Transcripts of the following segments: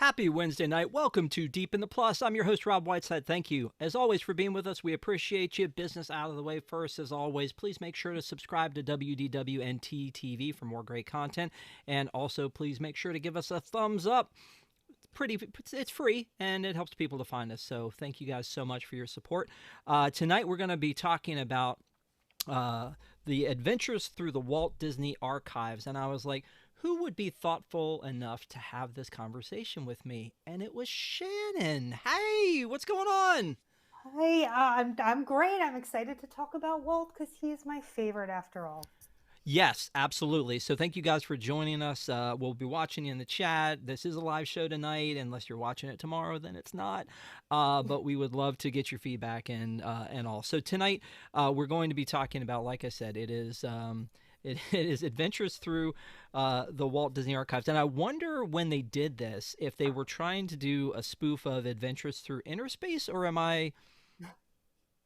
Happy Wednesday night. Welcome to Deep in the Plus. I'm your host, Rob Whiteside. Thank you, as always, for being with us. We appreciate you. Business out of the way first, as always. Please make sure to subscribe to WDWNT TV for more great content. And also, please make sure to give us a thumbs up. It's free, and it helps people to find us. So thank you guys so much for your support. Tonight, we're going to be talking about the adventures through the Walt Disney Archives. And I was like, who would be thoughtful enough to have this conversation with me? And it was Shannon. Hey, what's going on? Hey, I'm great. I'm excited to talk about Walt because he's my favorite after all. Yes, absolutely. So thank you guys for joining us. We'll be watching you in the chat. This is a live show tonight. Unless you're watching it tomorrow, then it's not. But we would love to get your feedback and all. So tonight we're going to be talking about, like I said, it is adventures through the Walt Disney Archives. And I wonder when they did this, if they were trying to do a spoof of Adventures Through Inner Space, or am I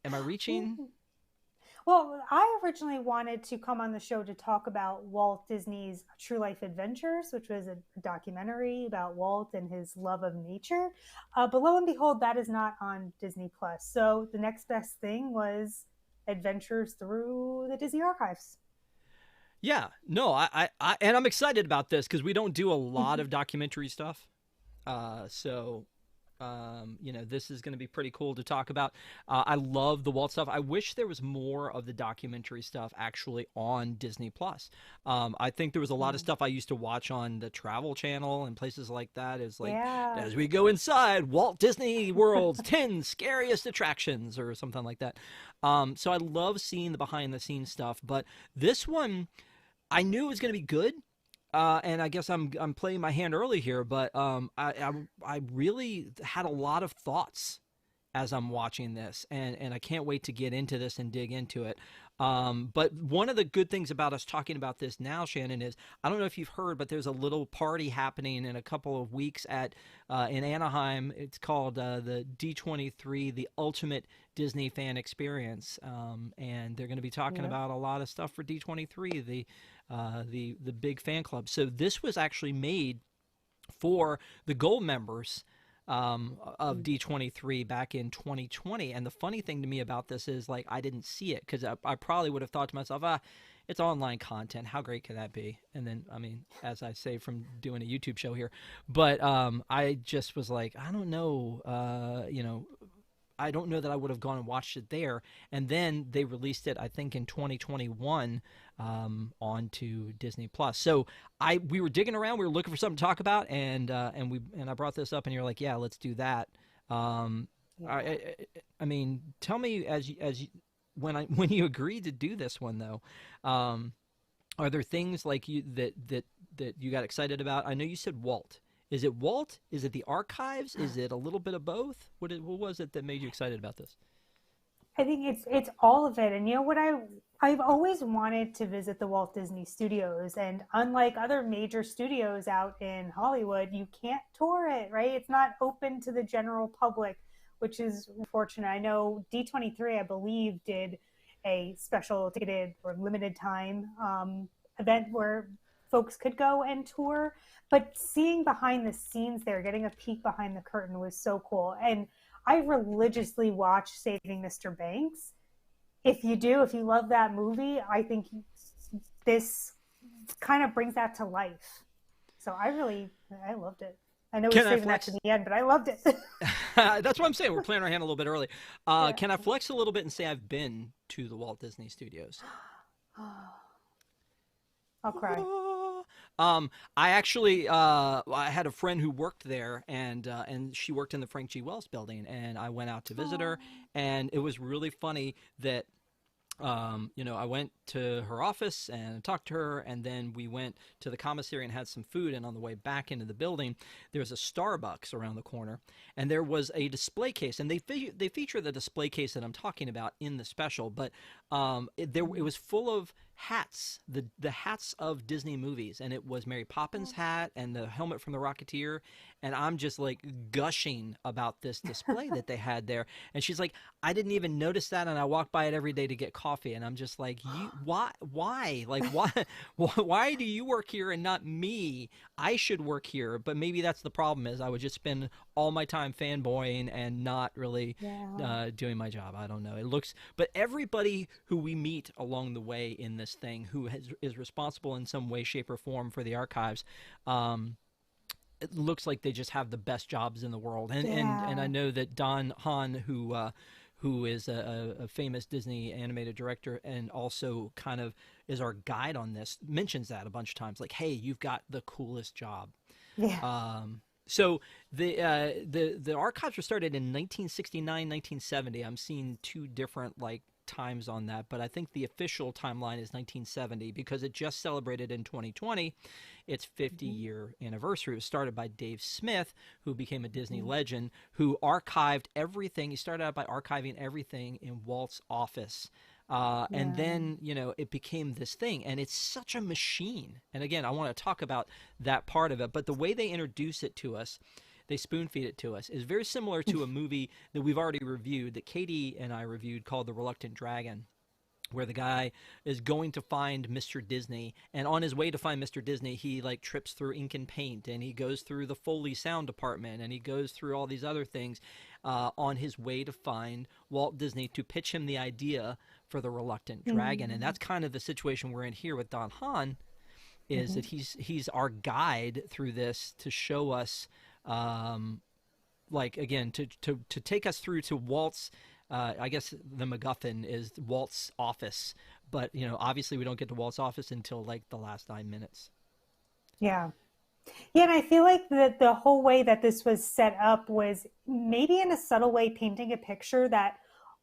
reaching? Well, I originally wanted to come on the show to talk about Walt Disney's True Life Adventures, which was a documentary about Walt and his love of nature. But lo and behold, that is not on Disney Plus. So the next best thing was Adventures Through the Disney Archives. Yeah, no, and I'm excited about this because we don't do a lot of documentary stuff. This is going to be pretty cool to talk about. I love the Walt stuff. I wish there was more of the documentary stuff actually on Disney Plus. I think there was a lot of stuff I used to watch on the Travel Channel and places like that. Is like, as we go inside Walt Disney World's 10 scariest attractions or something like that. So I love seeing the behind the scenes stuff, but this one I knew it was going to be good. And I guess I'm playing my hand early here, but I really had a lot of thoughts as I'm watching this, and I can't wait to get into this and dig into it. But one of the good things about us talking about this now, Shannon, is I don't know if you've heard, but there's a little party happening in a couple of weeks in Anaheim. It's called the D23, the Ultimate Disney Fan Experience, and they're going to be talking about a lot of stuff for D23, the big fan club. So this was actually made for the gold members of D23 back in 2020. And the funny thing to me about this is, like, I didn't see it because I probably would have thought to myself, it's online content. How great could that be? And then, I mean, as I say from doing a YouTube show here, but I just was like, I don't know, I don't know that I would have gone and watched it there. And then they released it, I think, in 2021 onto Disney Plus. So we were digging around, we were looking for something to talk about, and I brought this up, and you're like, yeah, let's do that. I mean, tell me when you agreed to do this one though, are there things like that you got excited about? I know you said Walt. Is it Walt? Is it the archives? Is it a little bit of both? What was it that made you excited about this? I think it's all of it. And you know what, I've always wanted to visit the Walt Disney Studios, and unlike other major studios out in Hollywood, you can't tour it, right? It's not open to the general public, which is unfortunate. I know D23, I believe, did a special ticketed or limited time event where folks could go and tour, but seeing behind the scenes there, getting a peek behind the curtain was so cool. And I religiously watch Saving Mr. Banks. If you love that movie, I think this kind of brings that to life. So I loved it. I know we're saving that to the end, but I loved it. That's what I'm saying. We're playing our hand a little bit early. Can I flex a little bit and say I've been to the Walt Disney Studios? I'll cry. I actually I had a friend who worked there, and she worked in the Frank G. Wells building, and I went out to visit her, and it was really funny that I went to her office and talked to her, and then we went to the commissary and had some food, and on the way back into the building, there's a Starbucks around the corner, and there was a display case, and they feature the display case that I'm talking about in the special, but it was full of hats, the hats of Disney movies, and it was Mary Poppins hat and the helmet from the Rocketeer, and I'm just like gushing about this display that they had there. And she's like, I didn't even notice that, and I walk by it every day to get coffee, and I'm just like, you why like why why do you work here and not me? I should work here. But maybe that's the problem, is I would just spend all my time fanboying and not really Yeah. doing my job. I don't know. It looks, but everybody who we meet along the way in this thing who is responsible in some way, shape, or form for the archives, it looks like they just have the best jobs in the world. And I Yeah. know that Don Hahn, who is a famous Disney animated director and also kind of is our guide on this, mentions that a bunch of times, like, hey, you've got the coolest job. Yeah. So the archives were started in 1969, 1970. I'm seeing two different like times on that, but I think the official timeline is 1970 because it just celebrated in 2020 its 50-year anniversary. It was started by Dave Smith, who became a Disney legend, who archived everything. He started out by archiving everything in Walt's office. And Yeah. then, it became this thing, and it's such a machine. And again, I want to talk about that part of it, but the way they introduce it to us, they spoon feed it to us, is very similar to a movie that we've already reviewed, that Katie and I reviewed, called The Reluctant Dragon, where the guy is going to find Mr. Disney, and on his way to find Mr. Disney, he like trips through ink and paint, and he goes through the Foley sound department, and he goes through all these other things on his way to find Walt Disney to pitch him the idea for the Reluctant Dragon. And Mm-hmm. that's kind of the situation we're in here with Don Hahn, is that he's our guide through this to show us, like, again, to take us through to Walt's, I guess the MacGuffin is Walt's office, but obviously we don't get to Walt's office until like the last 9 minutes. Yeah. Yeah, and I feel like the whole way that this was set up was maybe in a subtle way painting a picture that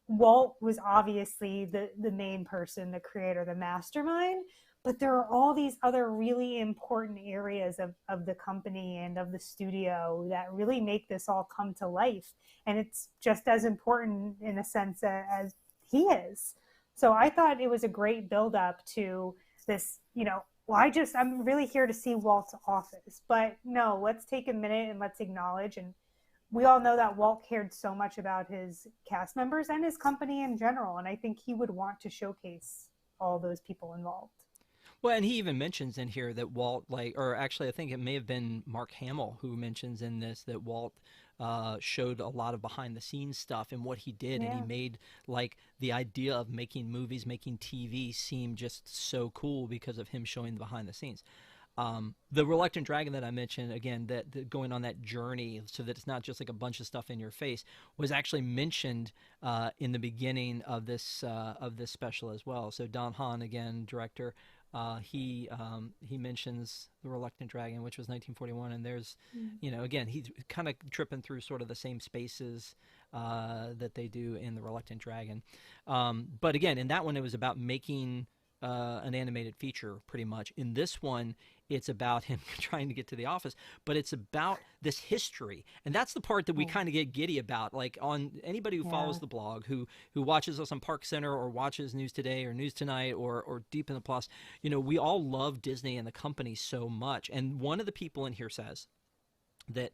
Walt was obviously the main person, the creator, the mastermind, but there are all these other really important areas of the company and of the studio that really make this all come to life. And it's just as important in a sense as he is. So I thought it was a great build up to this, well, I'm really here to see Walt's office. But no, let's take a minute and let's acknowledge. And we all know that Walt cared so much about his cast members and his company in general. And I think he would want to showcase all those people involved. Well, and he even mentions in here that Walt, like, or actually, I think it may have been Mark Hamill who mentions in this that Walt showed a lot of behind the scenes stuff and what he did, and he Yeah. made like the idea of making movies, making TV seem just so cool because of him showing the behind the scenes. The Reluctant Dragon that I mentioned, again, that going on that journey so that it's not just like a bunch of stuff in your face, was actually mentioned in the beginning of this special as well. So Don Hahn, again, director, he mentions The Reluctant Dragon, which was 1941, and there's, again, he's kind of tripping through sort of the same spaces that they do in The Reluctant Dragon. But again, in that one, it was about making an animated feature, pretty much. In this one, it's about him trying to get to the office, but it's about this history, and that's the part that we kind of get giddy about. Like, on anybody who follows Yeah. the blog, who watches us on Park Center or watches News Today or News Tonight or Deep in the Plus, we all love Disney and the company so much. And one of the people in here says that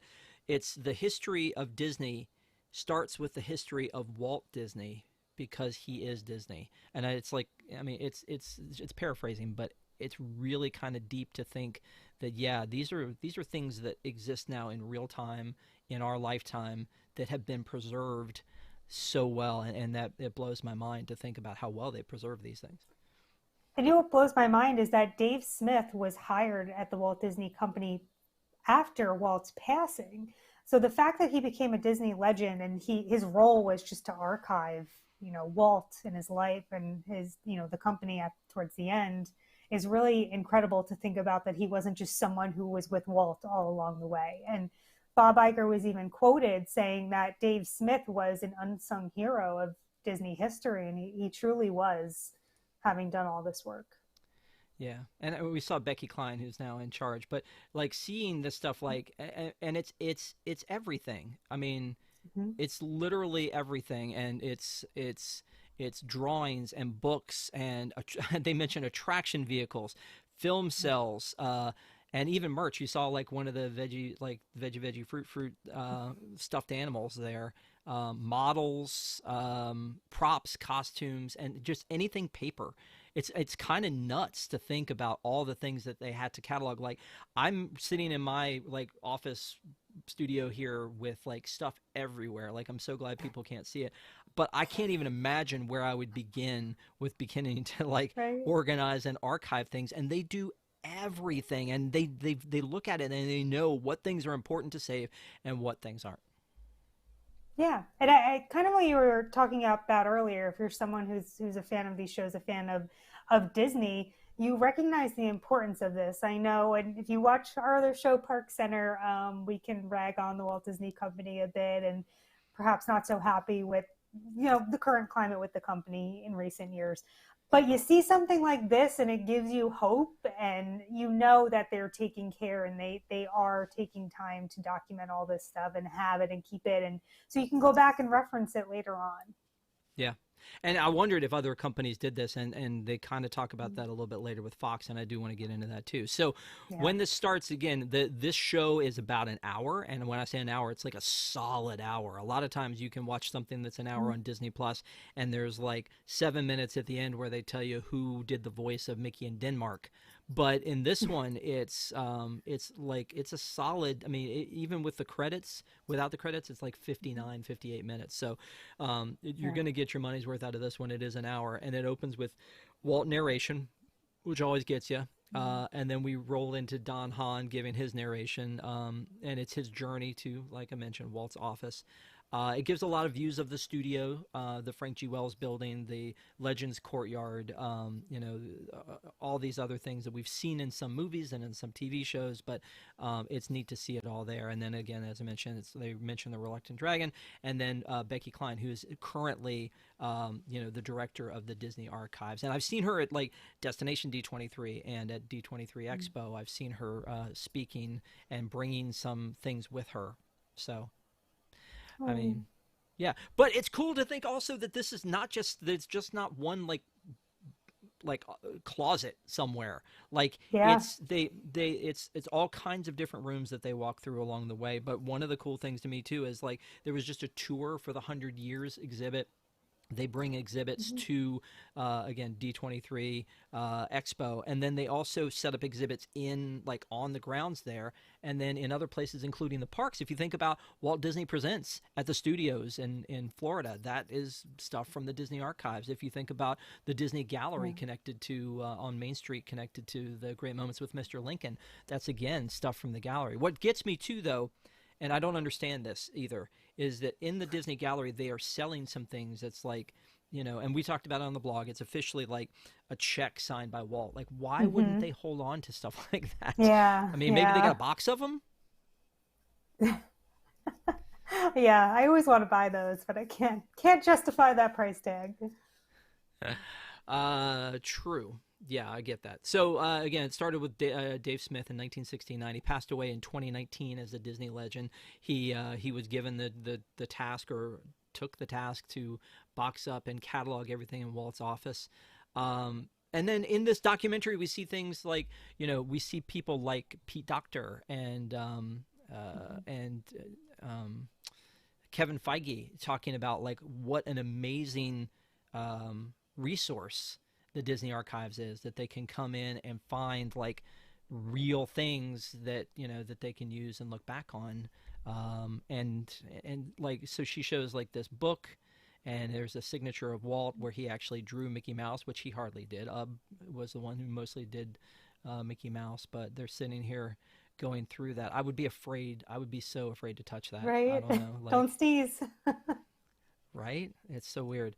it's the history of Disney starts with the history of Walt Disney, because he is Disney. And it's like, I mean, it's paraphrasing, but it's really kind of deep to think that, yeah, these are things that exist now in real time in our lifetime that have been preserved so well, and that it blows my mind to think about how well they preserve these things. And what blows my mind is that Dave Smith was hired at the Walt Disney Company after Walt's passing. So the fact that he became a Disney legend and his role was just to archive, Walt in his life and his, the company towards the end, is really incredible to think about, that he wasn't just someone who was with Walt all along the way. And Bob Iger was even quoted saying that Dave Smith was an unsung hero of Disney history, and he truly was, having done all this work. Yeah, and we saw Becky Klein, who's now in charge, but like seeing this stuff, like, and it's everything. I mean, Mm-hmm. it's literally everything, and it's drawings and books, and they mentioned attraction vehicles, film cells, and even merch. You saw like one of the veggie fruit stuffed animals there, models, props, costumes, and just anything paper. It's kind of nuts to think about all the things that they had to catalog. Like, I'm sitting in my like office studio here with like stuff everywhere. Like, I'm so glad people can't see it, but I can't even imagine where I would begin with beginning to like Right. organize and archive things. And they do everything, and they look at it and they know what things are important to save and what things aren't. Yeah, and I kind of what you were talking about earlier. If you're someone who's a fan of these shows, a fan of Disney, you recognize the importance of this. I know, and if you watch our other show, Park Center, we can rag on the Walt Disney Company a bit, and perhaps not so happy with the current climate with the company in recent years. But you see something like this, and it gives you hope, and you know that they're taking care, and they are taking time to document all this stuff and have it and keep it, and so you can go back and reference it later on. Yeah. And I wondered if other companies did this, and they kind of talk about that a little bit later with Fox, and I do want to get into that too. So Yeah. when this starts again, this show is about an hour, and when I say an hour, it's like a solid hour. A lot of times you can watch something that's an hour on Disney Plus, and there's like 7 minutes at the end where they tell you who did the voice of Mickey in Denmark. But in this one, it's like it's a solid. I mean, even with the credits, without the credits, it's like 59, 58 minutes. So you're Yeah. going to get your money's worth out of this one. It is an hour, and it opens with Walt narration, which always gets you. And then we roll into Don Hahn giving his narration, and it's his journey to, like I mentioned, Walt's office. It gives a lot of views of the studio, the Frank G. Wells building, the Legends Courtyard, all these other things that we've seen in some movies and in some TV shows, but it's neat to see it all there. And then again, as I mentioned, they mentioned the Reluctant Dragon, and then Becky Cline, who is currently, the director of the Disney Archives. And I've seen her at like Destination D23 and at D23 Expo. I've seen her speaking and bringing some things with her. So. I Oh, mean, yeah, but it's cool to think also that this is not just it's just not one closet somewhere. Like yeah. it's all kinds of different rooms that they walk through along the way. But one of the cool things to me too is like there was just a tour for the 100 Years exhibit. They bring exhibits to again D23 Expo, and then they also set up exhibits in like on the grounds there, and then in other places, including the parks. If you think about Walt Disney Presents at the studios in Florida, that is stuff from the Disney Archives. If you think about the Disney Gallery connected to on Main Street, connected to the Great Moments with Mr. Lincoln, that's again stuff from the gallery. What gets me too, though, and I don't understand this either, is that in the Disney Gallery, they are selling some things that's like, and we talked about it on the blog, it's officially like a check signed by Walt. Like, why wouldn't they hold on to stuff like that? Yeah. I mean, maybe they got Yeah. a box of them? Yeah. I always want to buy those, but I can't justify that price tag. True. Yeah, I get that. So again, it started with Dave Smith in 1969. He passed away in 2019 as a Disney legend. He was given the task, or took the task, to box up and catalog everything in Walt's office. And then in this documentary, we see things like we see people like Pete Docter and Kevin Feige talking about like what an amazing resource the Disney Archives is, that they can come in and find like real things that that they can use and look back on. And like, so she shows like this book, and there's a signature of Walt where he actually drew Mickey Mouse, which he hardly did. Was the one who mostly did Mickey Mouse, but they're sitting here going through that. I would be afraid. I would be so afraid to touch that. I Right? don't know, Don't like, sneeze. right? It's so weird.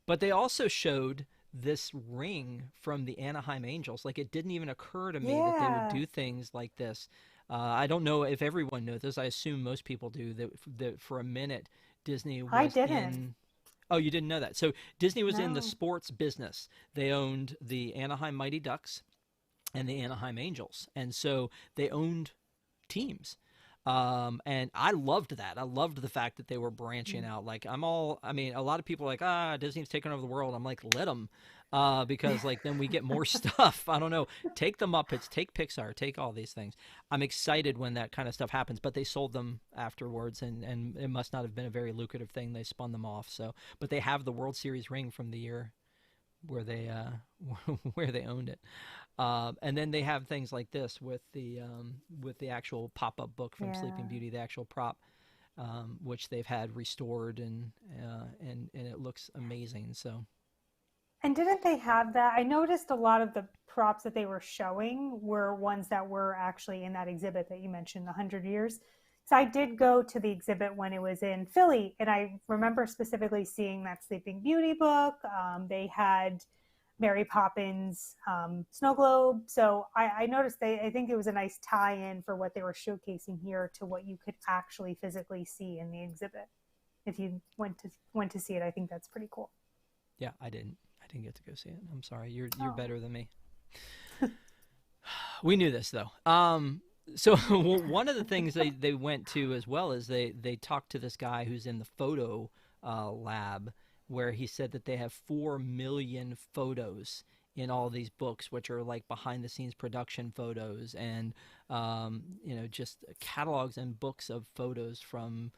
But they also showed this ring from the Anaheim Angels. Like, it didn't even occur to me that they would Yeah. do things like this. I don't know if everyone knows this. I assume most people do. That for a minute, Disney I was didn't. in. Oh, you didn't know that. So Disney was in the No. sports business. They owned the Anaheim Mighty Ducks and the Anaheim Angels, and so they owned teams. And I loved that. I loved the fact that they were branching out. Like I mean, a lot of people are like, Disney's taking over the world. I'm like, let them, because like then we get more stuff. I don't know. Take the Muppets, take Pixar, take all these things. I'm excited when that kind of stuff happens, but they sold them afterwards, and it must not have been a very lucrative thing. They spun them off. So, but they have the World Series ring from the year where they where they owned it. And then they have things like this with the actual pop-up book from Sleeping Beauty, the actual prop, which they've had restored, and it looks amazing. So. And didn't they have that? I noticed a lot of the props that they were showing were ones that were actually in that exhibit that you mentioned, the 100 Years. So I did go to the exhibit when it was in Philly, and I remember specifically seeing that Sleeping Beauty book. They had Mary Poppins snow globe. So I noticed I think it was a nice tie-in for what they were showcasing here to what you could actually physically see in the exhibit. If you went to see it, I think that's pretty cool. Yeah, I didn't get to go see it. I'm sorry. You're better than me. We knew this though. So one of the things they went to as well is they talked to this guy who's in the photo lab, where he said that they have 4 million photos in all these books, which are like behind the scenes production photos, and just catalogs and books of photos from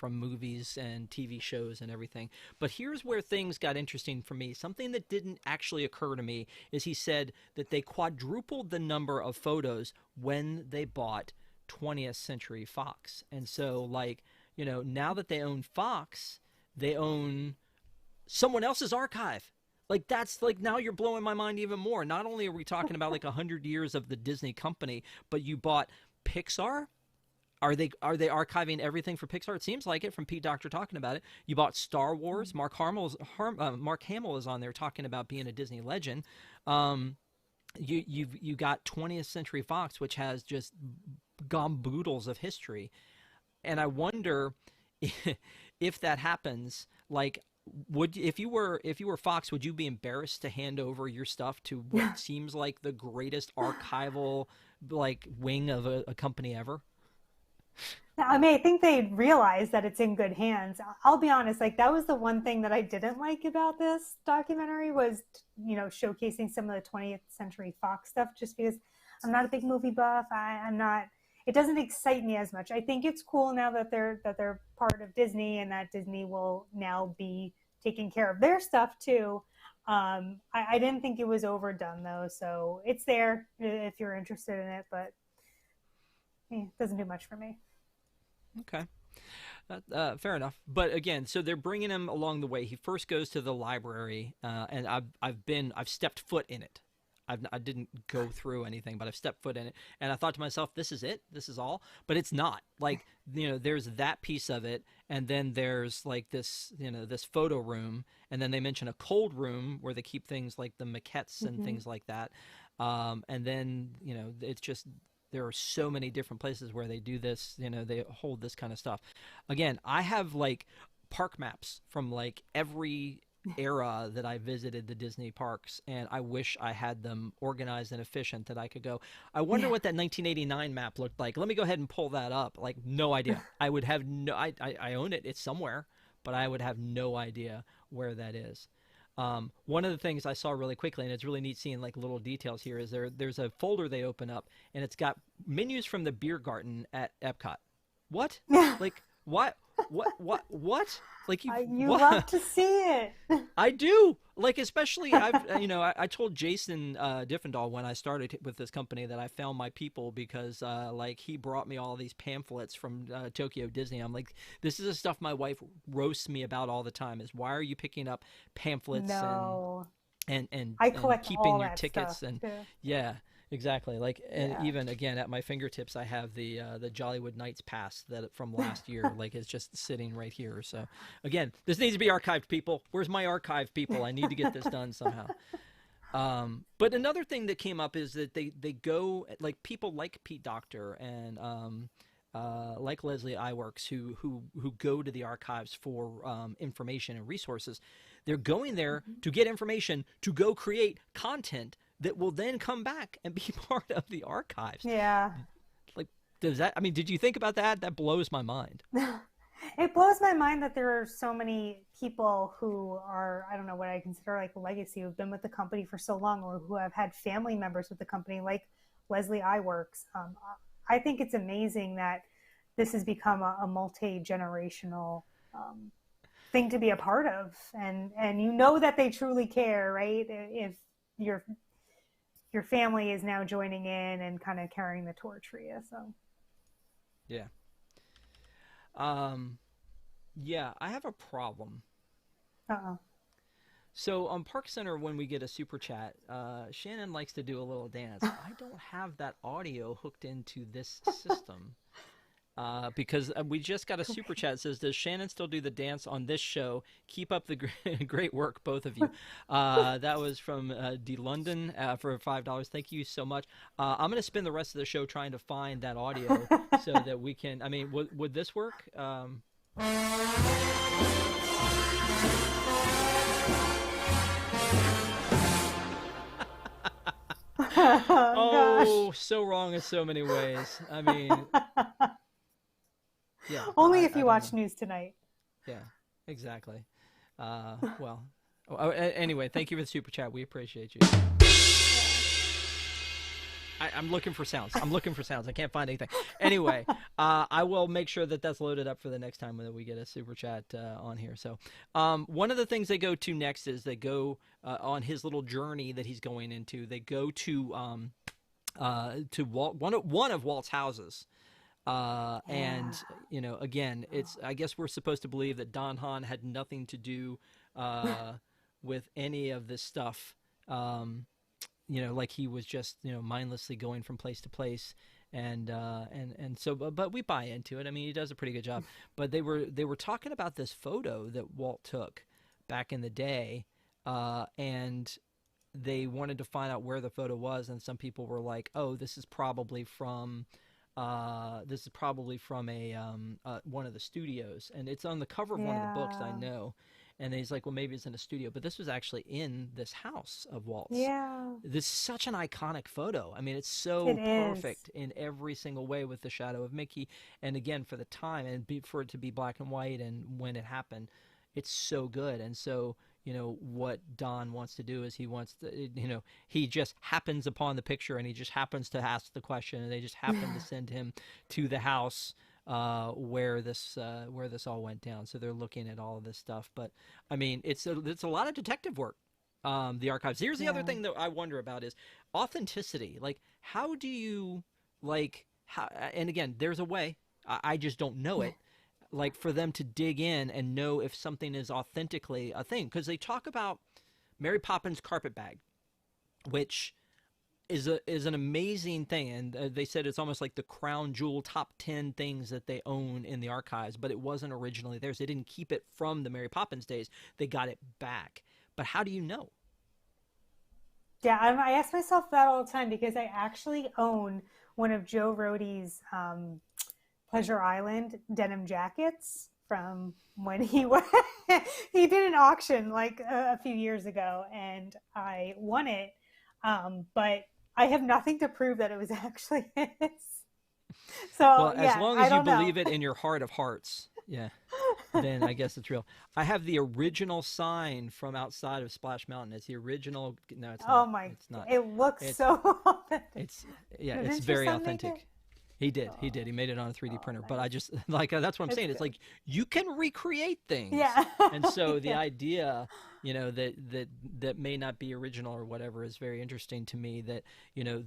movies and TV shows and everything. But here's where things got interesting for me. Something that didn't actually occur to me is he said that they quadrupled the number of photos when they bought 20th Century Fox. And so, like, now that they own Fox, they own someone else's archive. Like, that's like, now you're blowing my mind even more. Not only are we talking about like 100 years of the Disney company, but you bought Pixar. Are they archiving everything for Pixar? It seems like it from Pete Docter talking about it. You bought Star Wars. Mark Hamill is on there talking about being a Disney legend. You got 20th Century Fox, which has just gomboodles of history, and I wonder if that happens. Like, if you were Fox, would you be embarrassed to hand over your stuff to what seems like the greatest archival like wing of a company ever? I mean, I think they realize that it's in good hands. I'll be honest, like that was the one thing that I didn't like about this documentary was, showcasing some of the 20th Century Fox stuff, just because I'm not a big movie buff. I'm not, it doesn't excite me as much. I think it's cool now that they're part of Disney, and that Disney will now be taking care of their stuff too. I didn't think it was overdone though, so it's there if you're interested in it, but it doesn't do much for me. Okay. Fair enough. But again, so they're bringing him along the way. He first goes to the library, and I've stepped foot in it. I didn't go through anything, but I've stepped foot in it, and I thought to myself, this is it, this is all. But it's not. Like, there's that piece of it, and then there's like this, this photo room, and then they mention a cold room where they keep things like the maquettes and things like that. And then it's just, there are so many different places where they do this, they hold this kind of stuff. Again, I have like park maps from like every era that I visited the Disney parks, and I wish I had them organized and efficient that I could go, I wonder what that 1989 map looked like. Let me go ahead and pull that up. Like, no idea. I would have I own it. It's somewhere, but I would have no idea where that is. One of the things I saw really quickly, and it's really neat seeing like little details here, is there's a folder they open up, and it's got menus from the beer garden at Epcot. What? Like, what? Like, you what? love to see it. I do. Like, especially I told Jason Diffendahl when I started with this company that I found my people, because like he brought me all these pamphlets from Tokyo Disney. I'm like, this is the stuff my wife roasts me about all the time, is why are you picking up pamphlets and I collect keeping all your that tickets stuff, and too. Yeah. Exactly. Like, and even again at my fingertips, I have the Jollywood Nights pass that from last year. Like, it's just sitting right here. So, again, this needs to be archived, people. Where's my archive, people? I need to get this done somehow. But another thing that came up is that they go, like, people like Pete Docter and like Leslie Iwerks who go to the archives for information and resources. They're going there to get information, to go create content that will then come back and be part of the archives. Yeah. Like, Does that? I mean, did you think about that? That blows my mind. It blows my mind that there are so many people who are, I don't know what I consider like a legacy, who've been with the company for so long, or who have had family members with the company, like Leslie Iwerks. I think it's amazing that this has become a multi-generational thing to be a part of, and you know that they truly care, right? If your your family is now joining in and kind of carrying the torch for you. So Yeah. Um, yeah, I have a problem. uh-oh. So on Park Center, when we get a super chat, Shannon likes to do a little dance. I don't have that audio hooked into this system because we just got a super chat that says, "Does Shannon still do the dance on this show? Keep up the great work, both of you." That was from D London for $5. Thank you so much. I'm going to spend the rest of the show trying to find that audio so that we can. I mean, would this work? Oh Oh, so wrong in so many ways. I mean, gosh. yeah, Only if I you don't watch know. News Tonight. Yeah, exactly. Well, anyway, thank you for the super chat. We appreciate you. Yeah. I'm looking for sounds. I'm looking for sounds. I can't find anything. Anyway, I will make sure that that's loaded up for the next time that we get a super chat on here. So, one of the things they go to next is they go on his little journey that he's going into. They go to Walt, one of Walt's houses. Yeah. And again, it's I guess we're supposed to believe that Don Hahn had nothing to do with any of this stuff. Like he was just mindlessly going from place to place, and so but we buy into it. I mean, he does a pretty good job. But they were talking about this photo that Walt took back in the day, and they wanted to find out where the photo was, and some people were like, "Oh, this is probably from." A one of the studios, and it's on the cover of one of the books I Yeah. know. And he's like, well, maybe it's in a studio, but this was actually in this house of Walt's. Yeah. This is such an iconic photo. I mean, it's so It is. perfect in every single way with the shadow of Mickey, and again for the time for it to be black and white and when it happened, it's so good. And so what Don wants to do is he wants to he just happens upon the picture and he just happens to ask the question, and they just happen to send him to the house where this all went down. So they're looking at all of this stuff. But I mean, it's a lot of detective work. The archives. Here's the other Yeah. thing that I wonder about is authenticity. Like, how do you how? And again, there's a way. I just don't know it. Like for them to dig in and know if something is authentically a thing, because they talk about Mary Poppins carpet bag, which is an amazing thing, and they said it's almost like the crown jewel top 10 things that they own in the archives, but it wasn't originally theirs. They didn't keep it from the Mary Poppins days. They got it back. But how do you know? Yeah, I ask myself that all the time because I actually own one of Joe Rohde's Pleasure Island denim jackets from when he was he did an auction like a few years ago, and I won it. But I have nothing to prove that it was actually his. So Well, as yeah, long I as you don't know. believe it in your heart of hearts, yeah, then I guess it's real. I have the original sign from outside of Splash Mountain. It's the original. No, it's Oh not. my, It's not. it looks It's so authentic. it's yeah, No, it's didn't your very son make it? authentic. He did. He did. Oh, He made it on a 3D oh, printer. But I nice. just that's what I'm It's saying. It's good. like you can recreate things. Yeah. And so the Yeah. idea, that may not be original or whatever is very interesting to me. That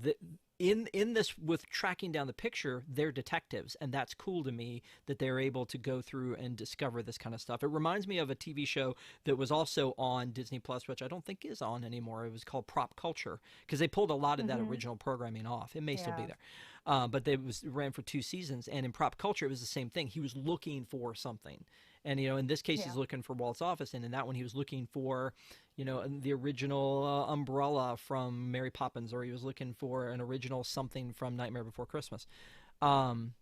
that in this with tracking down the picture, they're detectives, and that's cool to me that they're able to go through and discover this kind of stuff. It reminds me of a TV show that was also on Disney Plus, which I don't think is on anymore. It was called Prop Culture, because they pulled a lot of that Hmm. original programming off. It may still be Yeah. there. But ran for 2 seasons, and in Prop Culture, it was the same thing. He was looking for something, and in this case, he's Yeah. looking for Walt's office, and in that one, he was looking for, the original umbrella from Mary Poppins, or he was looking for an original something from Nightmare Before Christmas. Um,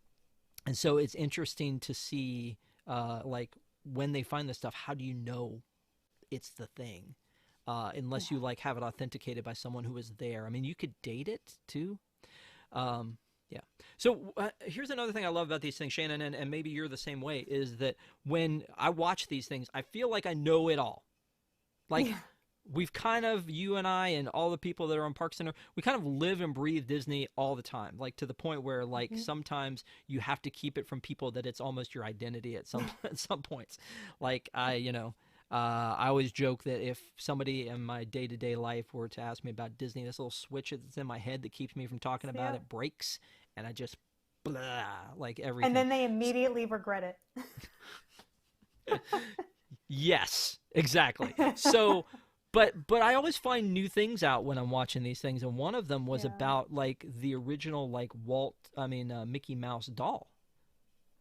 and so it's interesting to see, like when they find this stuff, how do you know it's the thing? Unless Yeah. you have it authenticated by someone who was there. I mean, you could date it too. Um, Yeah. So here's another thing I love about these things, Shannon, and maybe you're the same way, is that when I watch these things, I feel like I know it all. Like Yeah. we've kind of, you and I and all the people that are on Park Center, we kind of live and breathe Disney all the time, like to the point where like Mhm. sometimes you have to keep it from people that it's almost your identity at some at some points. Like I always joke that if somebody in my day-to-day life were to ask me about Disney, this little switch that's in my head that keeps me from talking about Yeah. it breaks, and I just blah, like And everything. then they immediately regret it. Yes, exactly. So, but I always find new things out when I'm watching these things, and one of them was Yeah. about like the original like Mickey Mouse doll,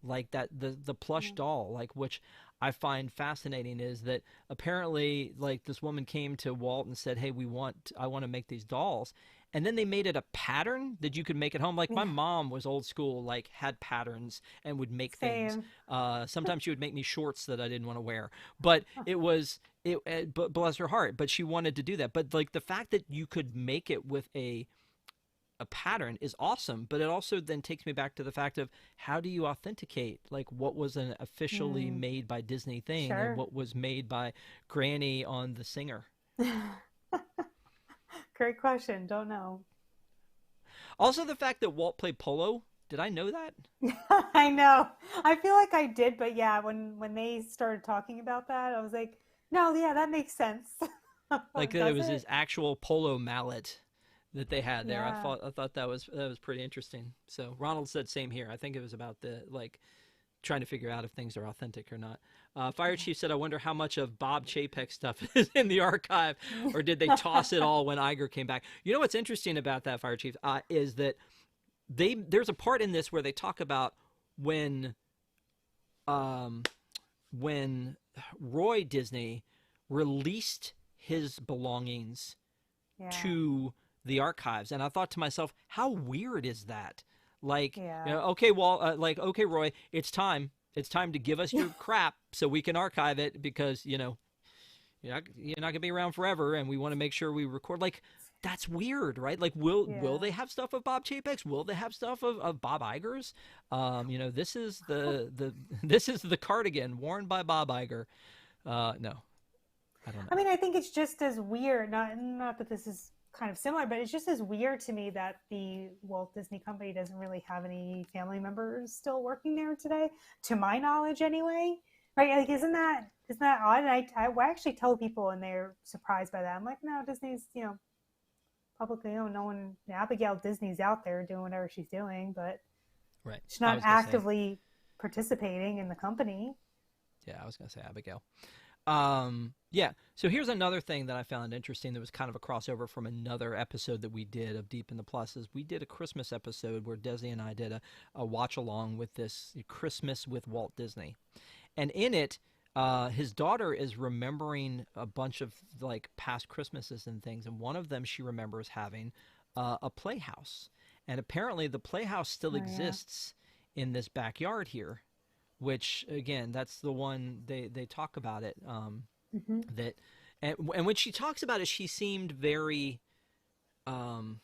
like that the plush Yeah. doll, like which I find fascinating is that apparently like this woman came to Walt and said, "Hey, I want to make these dolls." And then they made it a pattern that you could make at home. Like my Yeah. mom was old school, like had patterns and would make things. Same. Sometimes she would make me shorts that I didn't want to wear, but it was it. But bless her heart, but she wanted to do that. But like the fact that you could make it with a pattern is awesome, but it also then takes me back to the fact of how do you authenticate like what was an officially Mm, made by Disney thing and sure. what was made by Granny on The Singer. Great question. Don't know. Also, the fact that Walt played polo. Did I know that? I know. I feel like I did, but yeah, when they started talking about that, I was like, no, yeah, that makes sense. Like it Does was his it? actual polo mallet that they had there. Yeah. I thought that was pretty interesting. So Ronald said same here. I think it was about the like trying to figure out if things are authentic or not. Fire Chief said, I wonder how much of Bob Chapek's stuff is in the archive, or did they toss it all when Iger came back? You know what's interesting about that, Fire Chief, is that there's a part in this where they talk about when um, when Roy Disney released his belongings Yeah. to the archives, and I thought to myself, how weird is that? Like, Yeah. okay, well, like, okay, Roy, it's time. It's time to give us your crap so we can archive it because you're not gonna be around forever, and we want to make sure we record. Like, that's weird, right? Like, will Yeah. they have stuff of Bob Chapek's? Will they have stuff of Bob Iger's? This is the this is the cardigan worn by Bob Iger. No, I don't I know. mean, I think it's just as weird, not that this is kind of similar, but it's just as weird to me that the Walt Disney Company doesn't really have any family members still working there today, to my knowledge anyway. Right? Like isn't that odd? And I actually tell people and they're surprised by that. I'm like, no, Disney's, publicly owned. No one, Abigail Disney's out there doing whatever she's doing, but Right. she's I not was gonna say, actively participating in the company. yeah, I was gonna say Abigail. Yeah. So here's another thing that I found interesting that was kind of a crossover from another episode that we did of Deep in the Pluses. We did a Christmas episode where Desi and I did a watch along with this Christmas with Walt Disney. And in it, his daughter is remembering a bunch of like past Christmases and things. And one of them she remembers having a playhouse. And apparently the playhouse still Oh yeah. exists in this backyard here, which again, that's the one they talk about it. Mm-hmm. That and when she talks about it, she seemed very um,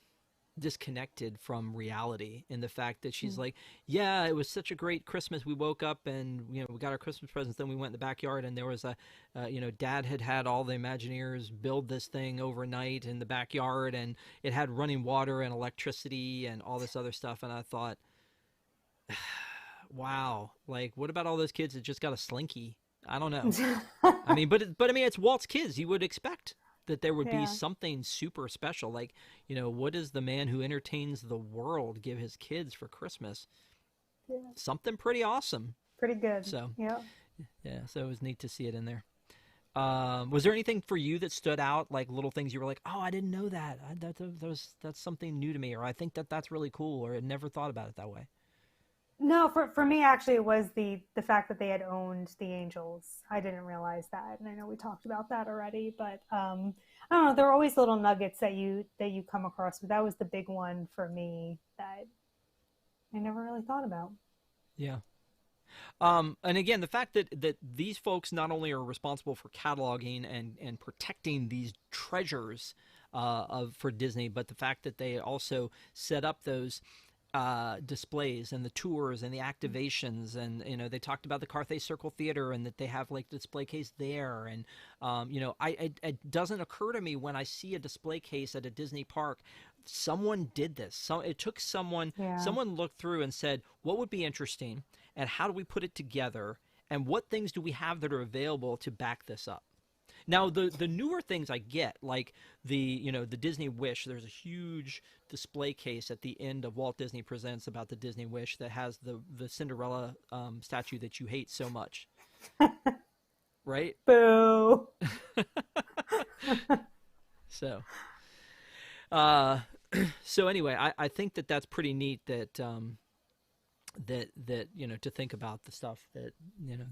disconnected from reality in the fact that she's like, yeah, it was such a great Christmas. We woke up and we got our Christmas presents. Then we went in the backyard and there was Dad had all the Imagineers build this thing overnight in the backyard and it had running water and electricity and all this other stuff. And I thought, wow, like what about all those kids that just got a slinky? I don't know. I mean, but I mean, it's Walt's kids. You would expect that there would be Yeah. something super special. Like, what does the man who entertains the world give his kids for Christmas? Yeah. Something pretty awesome. Pretty good. So, Yeah. yeah, so it was neat to see it in there. Was there anything for you that stood out, like little things you were like, oh, I didn't know that. That's something new to me, or I think that's really cool, or I never thought about it that way. No, for me actually it was the fact that they had owned the Angels. I didn't realize that, and I know we talked about that already, but I don't know. There are always little nuggets that you come across, but that was the big one for me that I never really thought about. Yeah. And again, the fact that these folks not only are responsible for cataloging and protecting these treasures of for Disney, but the fact that they also set up those displays and the tours and the activations, and they talked about the Carthay Circle Theater and that they have like display case there, and it doesn't occur to me when I see a display case at a Disney park, someone did this. So it took someone Yeah. someone looked through and said, what would be interesting, and how do we put it together, and what things do we have that are available to back this up. Now, the newer things I get, like the Disney Wish. There's a huge display case at the end of Walt Disney Presents about the Disney Wish that has the Cinderella statue that you hate so much, right? Boo. So, uh, so anyway, I think that that's pretty neat that that to think about the stuff that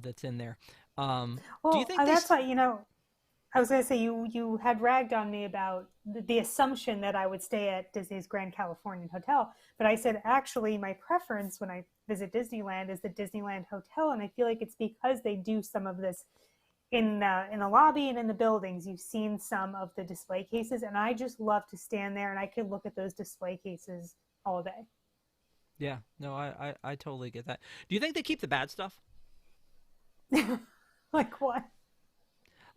that's in there. Do you Well, think that's this? why, I was going to say you had ragged on me about the assumption that I would stay at Disney's Grand Californian Hotel, but I said actually my preference when I visit Disneyland is the Disneyland Hotel, and I feel like it's because they do some of this in the lobby and in the buildings. You've seen some of the display cases, and I just love to stand there and I could look at those display cases all day. Yeah, no, I totally get that. Do you think they keep the bad stuff? Like what?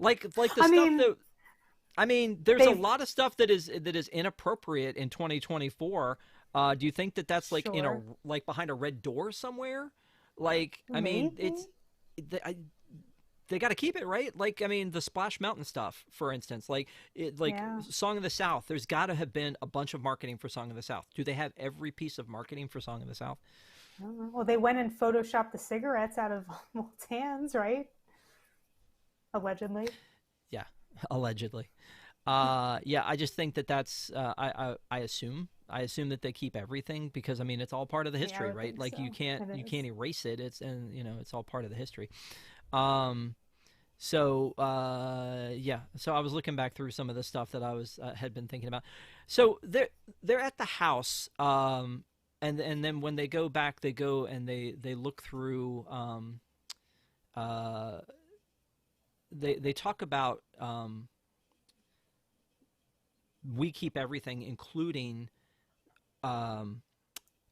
Like the I stuff mean, that I mean, there's a they've lot of stuff that is inappropriate in 2024. Do you think that that's like in a sure, like behind a red door somewhere? Like, I mean, maybe. they got to keep it, right? Like, I mean, the Splash Mountain stuff, for instance, like Yeah. Song of the South. There's got to have been a bunch of marketing for Song of the South. Do they have every piece of marketing for Song of the South? I don't know. Well, they went and photoshopped the cigarettes out of Walt's hands, right? Allegedly. Yeah, allegedly. Yeah, I just think that that's I assume that they keep everything because I mean it's all part of the Yeah, I history, would right? think Like so. It you is. can't erase it. It's and it's all part of the history. Um, so yeah, so I was looking back through some of the stuff that I was had been thinking about. So they're at the house, and then when they go back, they go and they look through. Uh, they talk about we keep everything, including um,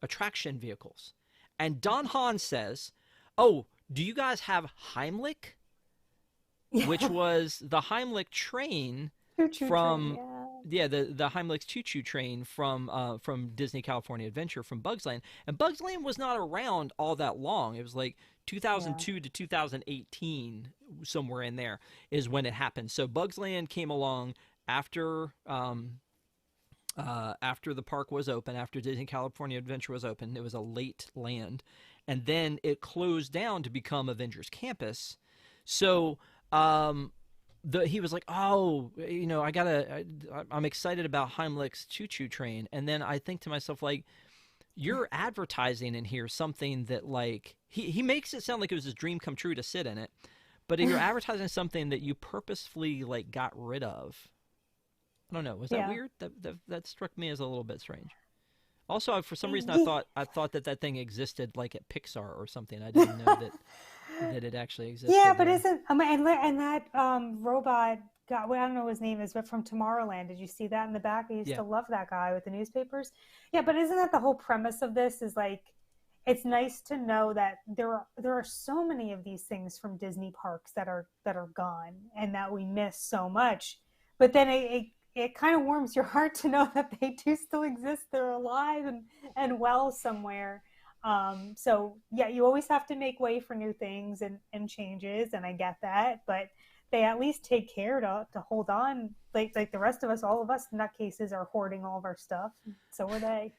attraction vehicles. And Don Hahn says, "Oh, do you guys have Heimlich?" Which Yeah. was the Heimlich train Choo choo train. from Yeah. the Heimlich choo choo train from Disney California Adventure from Bugs Land. And Bugs Land was not around all that long. It was like Yeah. 2002 to 2018, somewhere in there is when it happened. So Bugs Land came along after after the park was open, after Disney California Adventure was open. It was a late land, and then it closed down to become Avengers Campus. So he was like, oh, I'm excited about Heimlich's Choo Choo Train, and then I think to myself like, you're advertising in here something that like he makes it sound like it was his dream come true to sit in it, but you're advertising something that you purposefully like got rid of. I don't know. Was that Yeah. weird? That struck me as a little bit strange. Also, for some reason, Yeah. I thought that thing existed like at Pixar or something. I didn't know that it actually Yeah, existed but there. isn't and that robot guy, well, I don't know his name is, but from Tomorrowland. Did you see that in the back? I used Yeah. to love that guy with the newspapers. Yeah, but isn't that the whole premise of this? Is like it's nice to know that there are so many of these things from Disney parks that are gone and that we miss so much. But then it kind of warms your heart to know that they do still exist. They're alive and well somewhere. So yeah, you always have to make way for new things and changes, and I get that, but they at least take care to hold on. Like the rest of us, all of us nutcases are hoarding all of our stuff. So are they.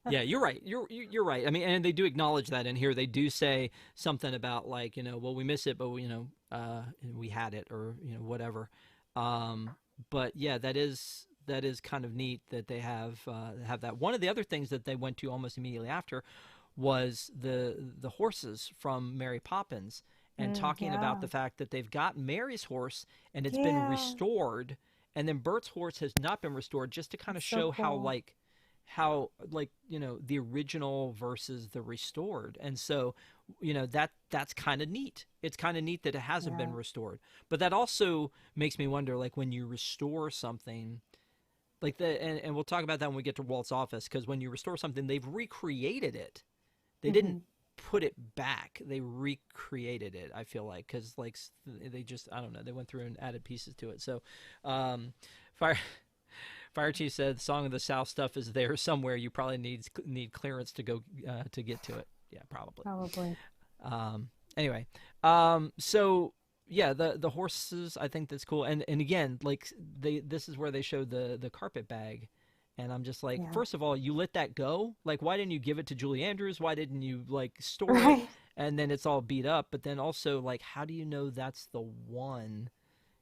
Yeah, you're right. You're right. I mean, and they do acknowledge that in here. They do say something about like, well, we miss it, but we had it or whatever. Um, but yeah, that is kind of neat that they have that. One of the other things that they went to almost immediately after was the horses from Mary Poppins, and talking about Yeah. the fact that they've got Mary's horse and it's been Yeah. restored, and then Bert's horse has not been restored, just to kind of It's so show cool. how like the original versus the restored. And so that's kind of neat. It's kind of neat that it hasn't been Yeah. restored, but that also makes me wonder, like, when you restore something, Like and we'll talk about that when we get to Walt's office, because when you restore something, they've recreated it. They didn't put it back; they recreated it. I feel like, because like they just, I don't know, they went through and added pieces to it. So, fire. Fire Chief said, "Song of the South stuff is there somewhere. You probably need clearance to go to get to it." Yeah, probably. Probably. Anyway, so yeah, the horses, I think that's cool. And again, like this is where they showed the carpet bag, and I'm just like, Yeah. first of all, you let that go. Like, why didn't you give it to Julie Andrews? Why didn't you like store it? Right. And then it's all beat up. But then also, like, how do you know that's the one?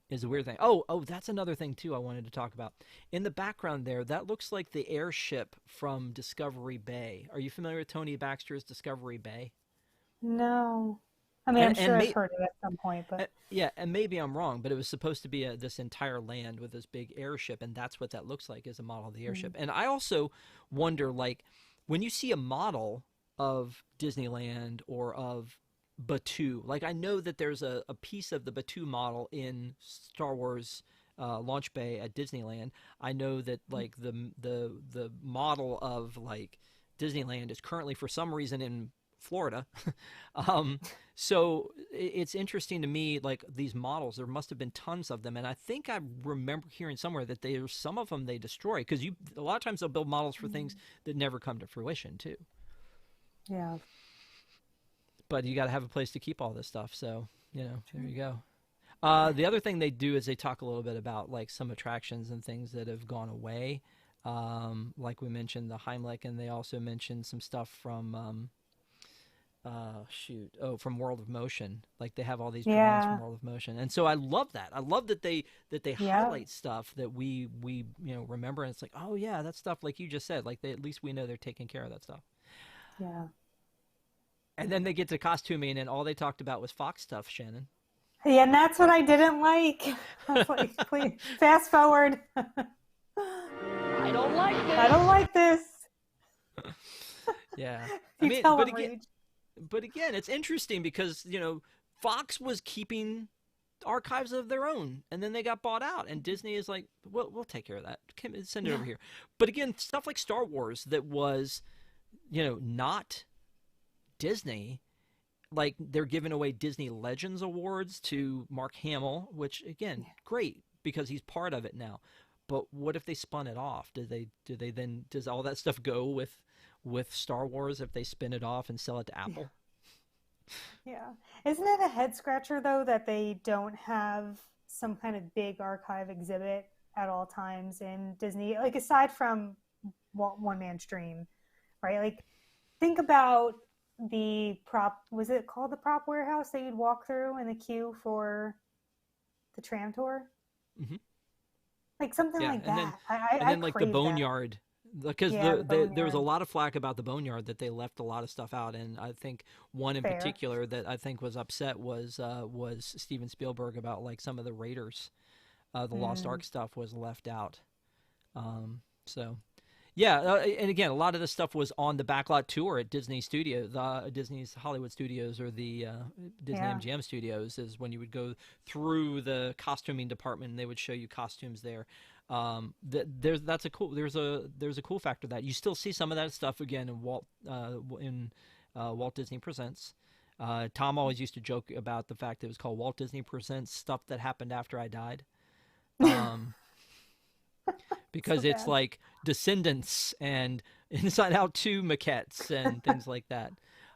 Is a weird thing. Oh, that's another thing too I wanted to talk about. In the background there, that looks like the airship from Discovery Bay. Are you familiar with Tony Baxter's Discovery Bay? No. I mean, I'm sure I've heard it at some point, but yeah, and maybe I'm wrong, but it was supposed to be this entire land with this big airship, and that's what that looks like, is a model of the airship. And I also wonder, like, when you see a model of Disneyland or of Batuu, like, I know that there's a piece of the Batuu model in Star Wars Launch Bay at Disneyland. I know that like the model of like Disneyland is currently for some reason in Florida. So it's interesting to me, like these models, there must have been tons of them. And I think I remember hearing somewhere that there's some of them they destroy, because a lot of times they'll build models for things that never come to fruition too. yeah. But you got to have a place to keep all this stuff. So, there you go. The other thing they do is they talk a little bit about like some attractions and things that have gone away. Like we mentioned the Heimlich, and they also mentioned some stuff from, from World of Motion. Like they have all these drawings from World of Motion. And so I love that. I love that they highlight stuff that we remember. And it's like, oh yeah, that stuff, like you just said, like at least we know they're taking care of that stuff. Yeah. And then they get to costuming, and all they talked about was Fox stuff, Shannon. Yeah, and that's what I didn't like. I was like, please, fast forward. I don't like this. I don't like this. Yeah. But again, it's interesting because, Fox was keeping archives of their own, and then they got bought out, and Disney is like, well, we'll take care of that. Send it over here. But again, stuff like Star Wars that was, not Disney, like they're giving away Disney Legends Awards to Mark Hamill, which again, great, because he's part of it now. But what if they spun it off? Does all that stuff go with Star Wars if they spin it off and sell it to Apple? Yeah. Isn't it a head scratcher though that they don't have some kind of big archive exhibit at all times in Disney, like aside from One Man's Dream, right? Like think about the prop, was it called the prop warehouse that you'd walk through in the queue for the tram tour? Mm-hmm. Like something like and that. And then like the Boneyard, because there was a lot of flack about the Boneyard, that they left a lot of stuff out. And I think one in particular that I think was upset was Steven Spielberg about like some of the Raiders, the Lost Ark stuff was left out. So yeah, and again, a lot of this stuff was on the backlot tour at Disney Studios, Disney's Hollywood Studios, or the Disney MGM Studios, is when you would go through the costuming department and they would show you costumes there. There's a cool factor that you still see some of that stuff again in Walt Disney Presents. Tom always used to joke about the fact that it was called Walt Disney Presents Stuff That Happened After I Died. Because so it's like Descendants and Inside Out 2 maquettes and things like that.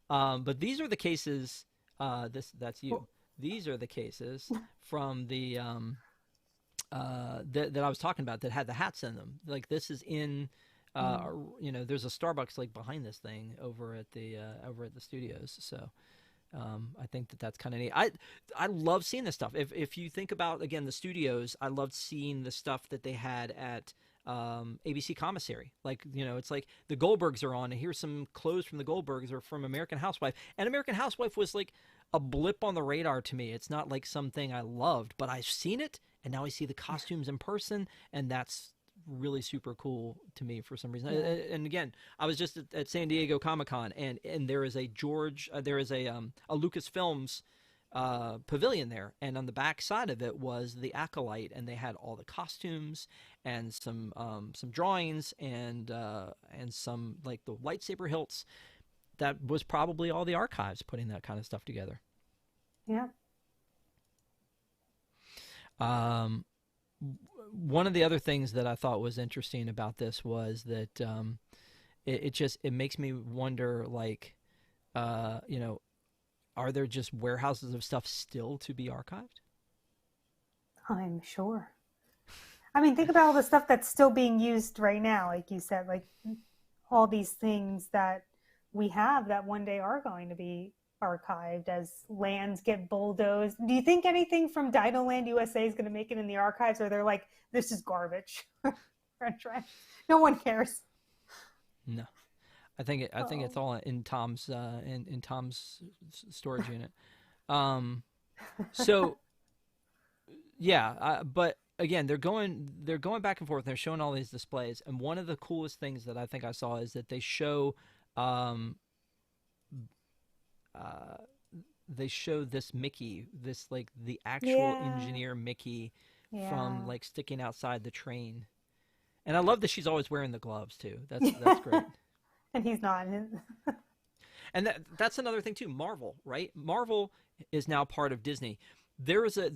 But these are the cases, that's you. These are the cases from the that I was talking about that had the hats in them. Like this is in there's a Starbucks like behind this thing over at the studios. So I think that's kind of neat. I love seeing this stuff. If you think about, again, the studios, I loved seeing the stuff that they had at ABC Commissary. Like, it's like the Goldbergs are on, and here's some clothes from the Goldbergs or from American Housewife. And American Housewife was like a blip on the radar to me. It's not like something I loved, but I've seen it, and now I see the costumes in person, and that's really super cool to me for some reason. And again, I was just at San Diego Comic-Con, and there is a Lucasfilms pavilion there, and on the back side of it was the Acolyte, and they had all the costumes and some drawings and some like the lightsaber hilts. That was probably all the archives putting that kind of stuff together. Yeah. One of the other things that I thought was interesting about this was that it makes me wonder, like, are there just warehouses of stuff still to be archived? I'm sure. I mean, think about all the stuff that's still being used right now, like you said, like all these things that we have that one day are going to be archived as lands get bulldozed. Do you think anything from Dino Land USA is going to make it in the archives, or they're like, this is garbage? Trash. No one cares. No. I think it's all in Tom's in Tom's storage unit. So yeah, but again, they're going back and forth. They're showing all these displays, and one of the coolest things that I think I saw is that they show this Mickey, this like the actual engineer Mickey from like sticking outside the train, and I love that she's always wearing the gloves too. That's great. And he's not. And that's another thing too. Marvel, right? Marvel is now part of Disney. There was a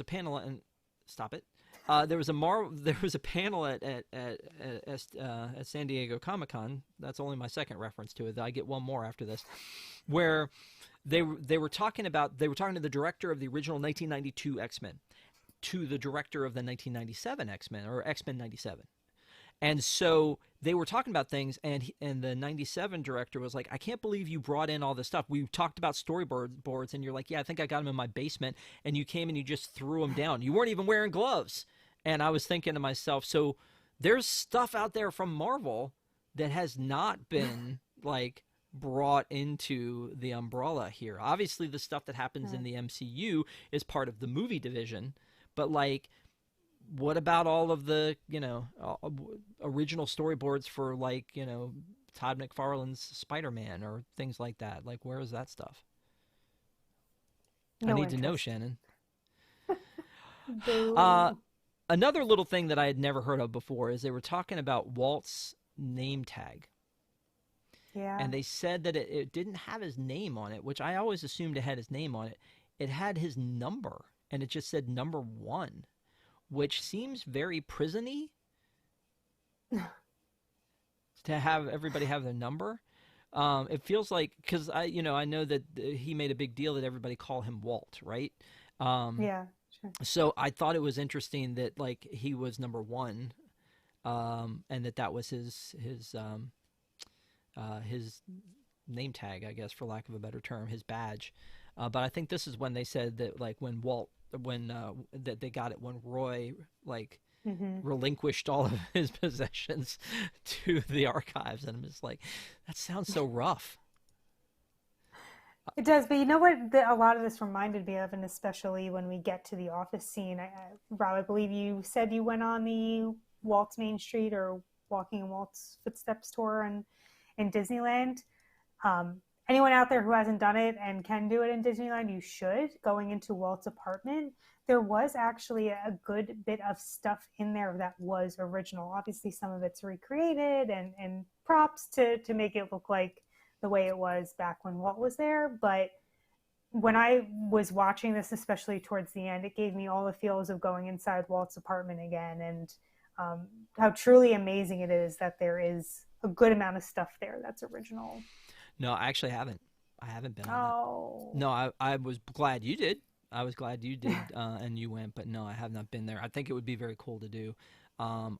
panel and stop it. There was a panel at San Diego Comic-Con. That's only my second reference to it. I get one more after this, where they were talking to the director of the original 1992 X-Men, to the director of the 1997 X-Men, or X-Men 97. And so they were talking about things, and the 97 director was like, I can't believe you brought in all this stuff. We talked about storyboards, and you're like, yeah, I think I got them in my basement, and you came and you just threw them down. You weren't even wearing gloves. And I was thinking to myself, so there's stuff out there from Marvel that has not been like brought into the umbrella here. Obviously, the stuff that happens in the MCU is part of the movie division, but like, what about all of the, original storyboards for, like, Todd McFarlane's Spider-Man or things like that? Like, where is that stuff? I need to know, Shannon. Another little thing that I had never heard of before is they were talking about Walt's name tag. Yeah. And they said that it didn't have his name on it, which I always assumed it had his name on it. It had his number, and it just said number 1. Which seems very prison-y to have everybody have their number. It feels like, because I know that he made a big deal that everybody call him Walt, right? Yeah, sure. So I thought it was interesting that like he was number 1, and that was his name tag, I guess, for lack of a better term, his badge. But I think this is when they said that, like, that they got it when Roy relinquished all of his possessions to the archives, and I'm just like, that sounds so rough. It does, but you know what a lot of this reminded me of, and especially when we get to the office scene, Rob, I believe you said you went on the Walt's Main Street or Walking in Walt's Footsteps tour in Disneyland. Anyone out there who hasn't done it and can do it in Disneyland, you should. Going into Walt's apartment, there was actually a good bit of stuff in there that was original. Obviously, some of it's recreated and props to make it look like the way it was back when Walt was there. But when I was watching this, especially towards the end, it gave me all the feels of going inside Walt's apartment again, and how truly amazing it is that there is a good amount of stuff there that's original. No, I actually haven't. I haven't been. Oh. No, I was glad you did. I was glad you did, and you went. But no, I have not been there. I think it would be very cool to do. I'm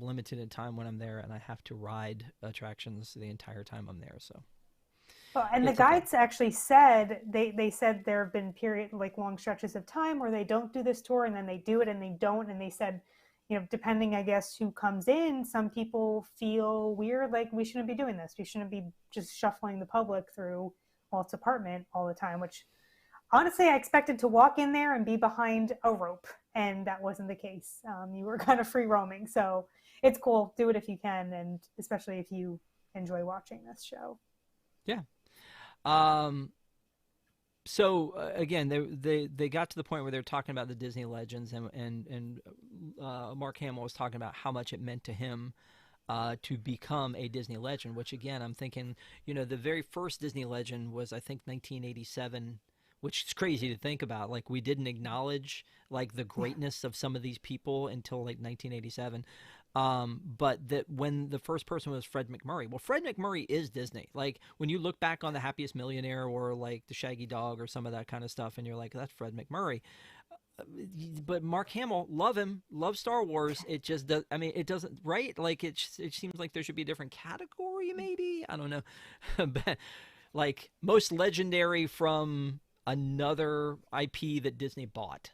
limited in time when I'm there, and I have to ride attractions the entire time I'm there. So. Well, and the guides actually said they said there have been long stretches of time where they don't do this tour, and then they do it and they don't, and they said, depending, I guess, who comes in, some people feel weird, like we shouldn't be doing this. We shouldn't be just shuffling the public through Walt's apartment all the time, which honestly, I expected to walk in there and be behind a rope, and that wasn't the case. You were kind of free roaming. So it's cool. Do it if you can, and especially if you enjoy watching this show. Yeah. So again, they got to the point where they're talking about the Disney legends, and Mark Hamill was talking about how much it meant to him to become a Disney legend. Which again, I'm thinking, the very first Disney legend was, I think, 1987, which is crazy to think about. Like, we didn't acknowledge like the greatness of some of these people until like 1987. But that when the first person was Fred McMurray. Well, Fred McMurray is Disney. Like, when you look back on The Happiest Millionaire or like The Shaggy Dog or some of that kind of stuff, and you're like, that's Fred McMurray. But Mark Hamill, love him, love Star Wars. It just does. I mean, it doesn't, right? Like, it seems like there should be a different category, maybe. I don't know. But, like, most legendary from another IP that Disney bought.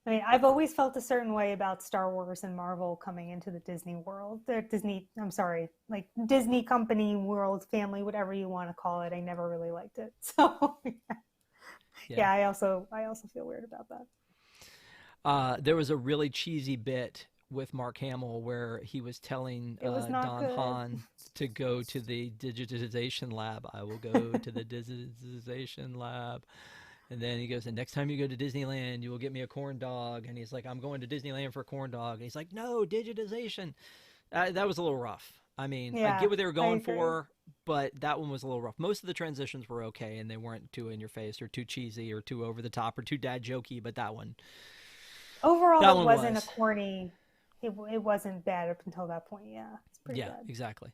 I mean, I've always felt a certain way about Star Wars and Marvel coming into the Disney world. I'm sorry, like Disney company, world, family, whatever you want to call it. I never really liked it. So yeah, I also feel weird about that. There was a really cheesy bit with Mark Hamill where he was telling Don Hahn to go to the digitization lab. I will go to the digitization lab. And then he goes, and next time you go to Disneyland, you will get me a corn dog. And he's like, I'm going to Disneyland for a corn dog. And he's like, no, digitization. That was a little rough. I mean, I get what they were going for, but that one was a little rough. Most of the transitions were okay, and they weren't too in your face or too cheesy or too over the top or too dad jokey, but that one. Overall, it wasn't a corny. It wasn't bad up until that point. Yeah, it's pretty good. Yeah, exactly.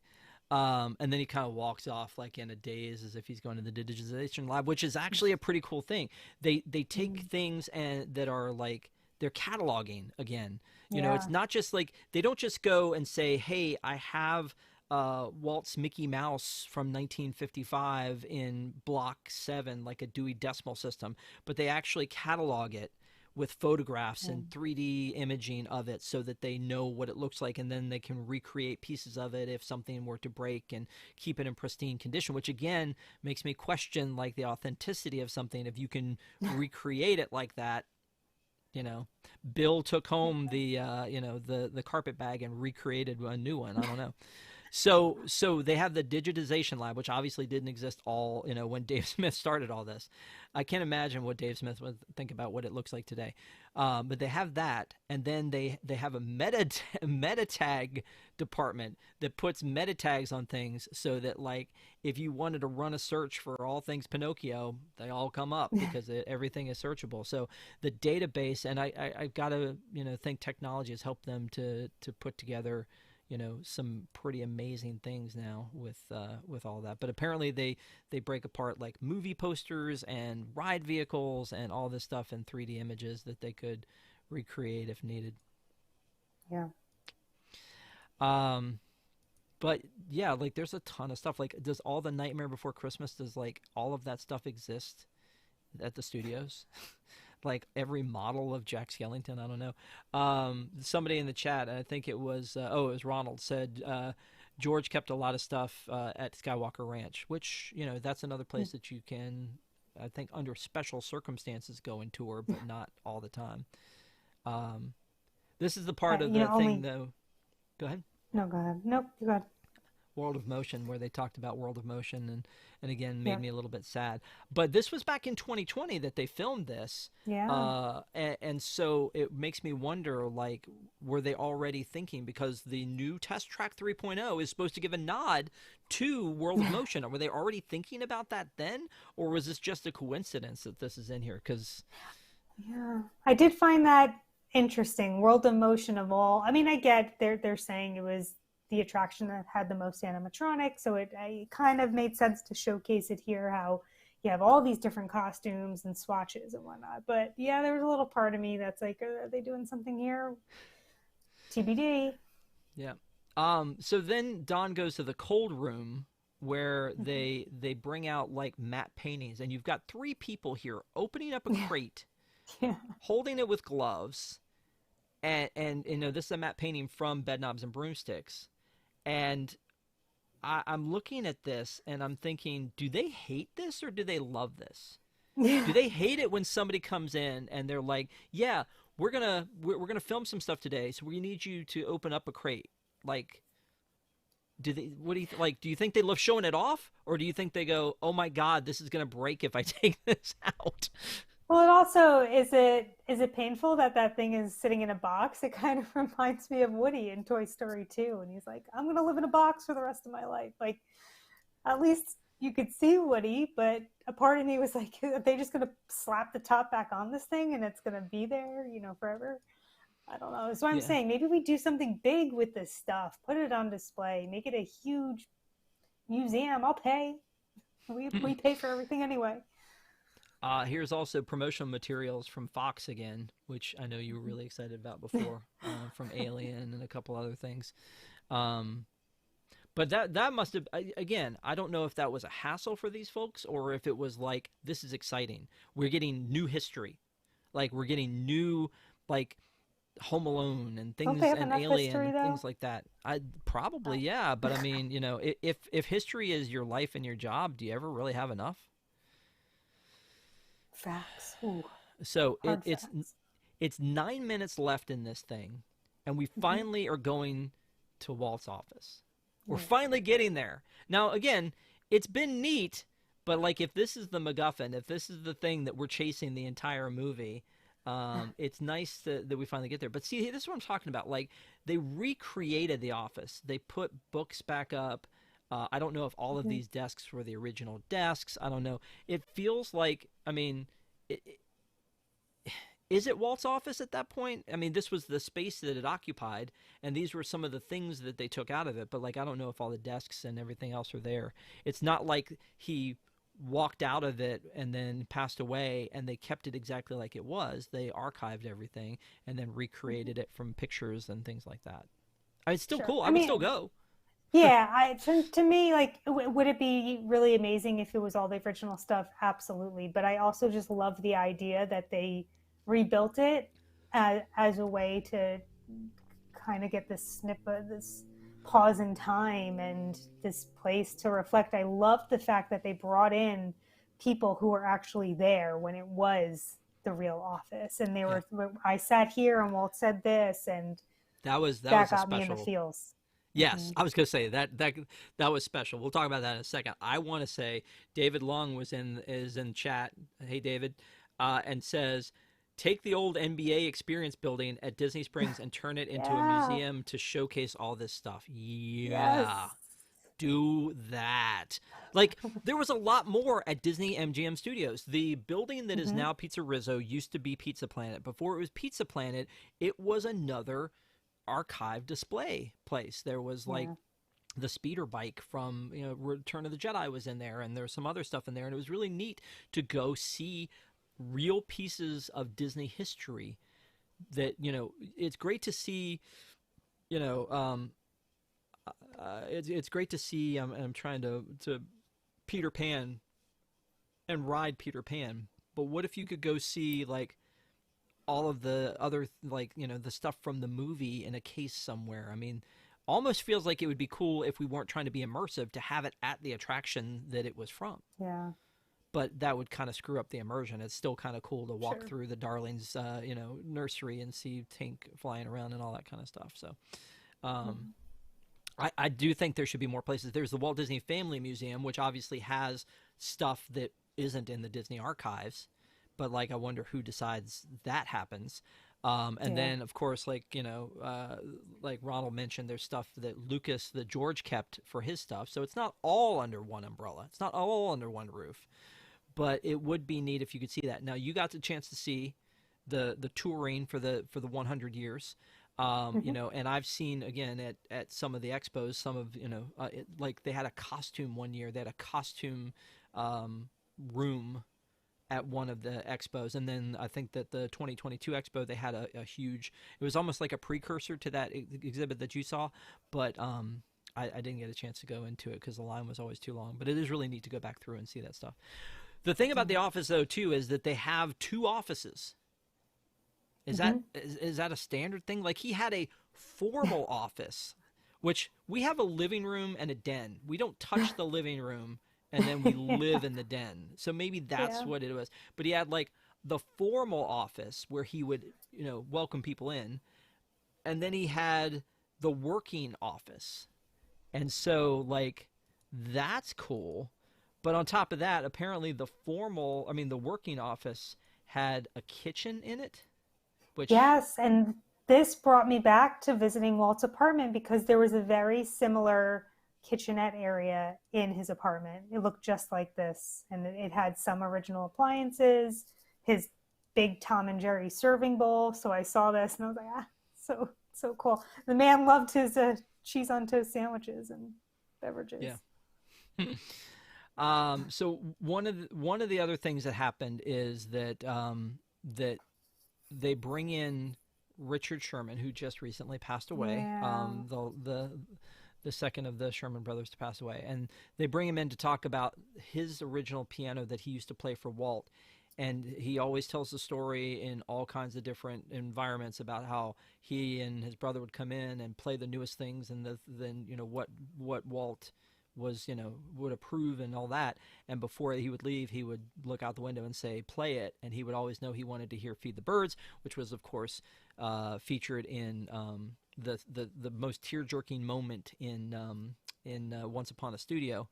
And then he kind of walks off like in a daze as if he's going to the digitization lab, which is actually a pretty cool thing. They take things that are like, they're cataloging again. You know, it's not just like, they don't just go and say, hey, I have Walt's Mickey Mouse from 1955 in block 7, like a Dewey Decimal System, but they actually catalog it with photographs and 3D imaging of it so that they know what it looks like, and then they can recreate pieces of it if something were to break and keep it in pristine condition, which again makes me question like the authenticity of something. If you can recreate it like that, Bill took home the carpet bag and recreated a new one. I don't know. So they have the digitization lab, which obviously didn't exist when Dave Smith started all this. I can't imagine what Dave Smith would think about what it looks like today. But they have that, and then they have a meta tag department that puts meta tags on things so that, like, if you wanted to run a search for all things Pinocchio, they all come up because everything is searchable. So the database, and I've got to think technology has helped them to put together some pretty amazing things now with all that. But apparently they break apart like movie posters and ride vehicles and all this stuff in 3D images that they could recreate if needed. Yeah. But yeah, like there's a ton of stuff. Like, does all the Nightmare Before Christmas, does like all of that stuff exist at the studios? Like every model of Jack Skellington, I don't know. Somebody in the chat, I think it was Ronald, said George kept a lot of stuff at Skywalker Ranch, which that's another place that you can, I think, under special circumstances go and tour, but not all the time. This is the part of the thing, though. Go ahead. No, go ahead. Nope, you go ahead. World of Motion, where they talked about World of Motion, and again made me a little bit sad. But this was back in 2020 that they filmed this. Yeah. And so it makes me wonder, like, were they already thinking, because the new Test Track 3.0 is supposed to give a nod to World of Motion? Were they already thinking about that then, or was this just a coincidence that this is in here? Because I did find that interesting. World of Motion of all. I mean, I get they're saying it was the attraction that had the most animatronics, so it kind of made sense to showcase it here, how you have all these different costumes and swatches and whatnot. But yeah, there was a little part of me that's like, are they doing something here? TBD. Yeah. So then Don goes to the cold room where they bring out like matte paintings, and you've got 3 people here opening up a crate, holding it with gloves, and this is a matte painting from Bedknobs and Broomsticks. And I'm looking at this and I'm thinking, do they hate this or do they love this? Do they hate it when somebody comes in and they're like, yeah, we're gonna film some stuff today, so we need you to open up a crate? Like, Do they? What do you like? Do you think they love showing it off, or do you think they go, "Oh my God, this is gonna break if I take this out"? Well, it also is it painful that that thing is sitting in a box? It kind of reminds me of Woody in Toy Story 2, and he's like, "I'm gonna live in a box for the rest of my life." Like, at least you could see Woody, but a part of me was like, are they just gonna slap the top back on this thing and it's gonna be there, forever? I don't know. That's what I'm Yeah. saying. Maybe we do something big with this stuff. Put it on display. Make it a huge museum. I'll pay. We pay for everything anyway. Here's also promotional materials from Fox again, which I know you were really excited about before, from Alien and a couple other things. Um, but that must have, again, I don't know if that was a hassle for these folks or if it was like, this is exciting. We're getting new history. Like we're getting new, like Home Alone and Don't they things have and enough Alien history and though? things like that. I probably, yeah, but I mean, if history is your life and your job, do you ever really have enough? Facts. Ooh, So hard facts. it's 9 minutes left in this thing, and we Hmm. finally are going to Walt's office. We're Yeah. finally getting there. Now, again, it's been neat, but like if this is the MacGuffin, if this is the thing that we're chasing the entire movie, it's nice that we finally get there. But see, this is what I'm talking about. Like they recreated the office. They put books back up. I don't know if all of Hmm. these desks were the original desks. I don't know. It feels like, I mean, is it Walt's office at that point? I mean, this was the space that it occupied, and these were some of the things that they took out of it. But like, I don't know if all the desks and everything else are there. It's not like he walked out of it and then passed away, and they kept it exactly like it was. They archived everything and then Hmm. recreated it from pictures and things like that. I mean, it's still Sure. cool. I I would still mean, go. yeah. To me, like, would it be really amazing if it was all the original stuff? Absolutely. But I also just love the idea that they rebuilt it as a way to kind of get this snippet, this pause in time and this place to reflect. I love the fact that they brought in people who were actually there when it was the real office, and they Yeah, were. I sat here and Walt said this, and that that was a got me in the special. feels. Yes, Hmm. I was going to say that was special. We'll talk about that in a second. I want to say David Long is in chat. Hey David, and says take the old NBA experience building at Disney Springs and turn it into a Yeah. museum to showcase all this stuff. Yes. Yeah, do that. Like there was a lot more at Disney MGM Studios. The building that is Hmm. now Pizza Rizzo used to be Pizza Planet. Before it was Pizza Planet, it was another archive display place. There was like Yeah. the speeder bike from Return of the Jedi was in there, and there was some other stuff in there, and it was really neat to go see real pieces of Disney history. That it's great to see. You know, it's great to see. I'm trying to Peter Pan and ride Peter Pan, but what if you could go see like all of the other like the stuff from the movie in a case somewhere. I mean, almost feels like it would be cool if we weren't trying to be immersive to have it at the attraction that it was from. Yeah. But that would kind of screw up the immersion. It's still kind of cool to walk Sure. through the Darlings, nursery and see Tink flying around and all that kind of stuff. So, um, Mhm. I do think there should be more places. There's the Walt Disney Family Museum, which obviously has stuff that isn't in the Disney archives, but like I wonder who decides that happens. And Yeah. then of course, like Ronald mentioned, there's stuff that George kept for his stuff. So it's not all under one umbrella. It's not all under one roof. But it would be neat if you could see that. Now you got the chance to see the touring for the 100 years. Hmm. And I've seen again at some of the expos, some of like they had a costume one year. They had a costume um, room at one of the expos, and then I think that the 2022 expo they had a huge. It was almost like a precursor to that exhibit that you saw, but I didn't get a chance to go into it because the line was always too long. But it is really neat to go back through and see that stuff. The thing about the office though too is that they have two offices. Hmm. Is that a standard thing? Like he had a formal office, which we have a living room and a den. We don't touch the living room and then we live Yeah. in the den. So maybe that's Yeah. what it was. But he had like the formal office where he would, welcome people in, and then he had the working office. And so, like, that's cool. But on top of that, apparently the working office had a kitchen in it, which, Yes, and this brought me back to visiting Walt's apartment because there was a very similar kitchenette area in his apartment. It looked just like this, and it had some original appliances, his big Tom and Jerry serving bowl. So I saw this and I was like, ah, so cool. The man loved his cheese on toast sandwiches and beverages. yeah. So one of the other things that happened is that that they bring in Richard Sherman, who just recently passed away. Yeah. The second of the Sherman brothers to pass away, and they bring him in to talk about his original piano that he used to play for Walt. And he always tells the story in all kinds of different environments about how he and his brother would come in and play the newest things, and then what Walt was would approve and all that. And before he would leave, he would look out the window and say, "Play it," and he would always know he wanted to hear "Feed the Birds," which was of course featured in the most tear-jerking moment in Once Upon a Studio.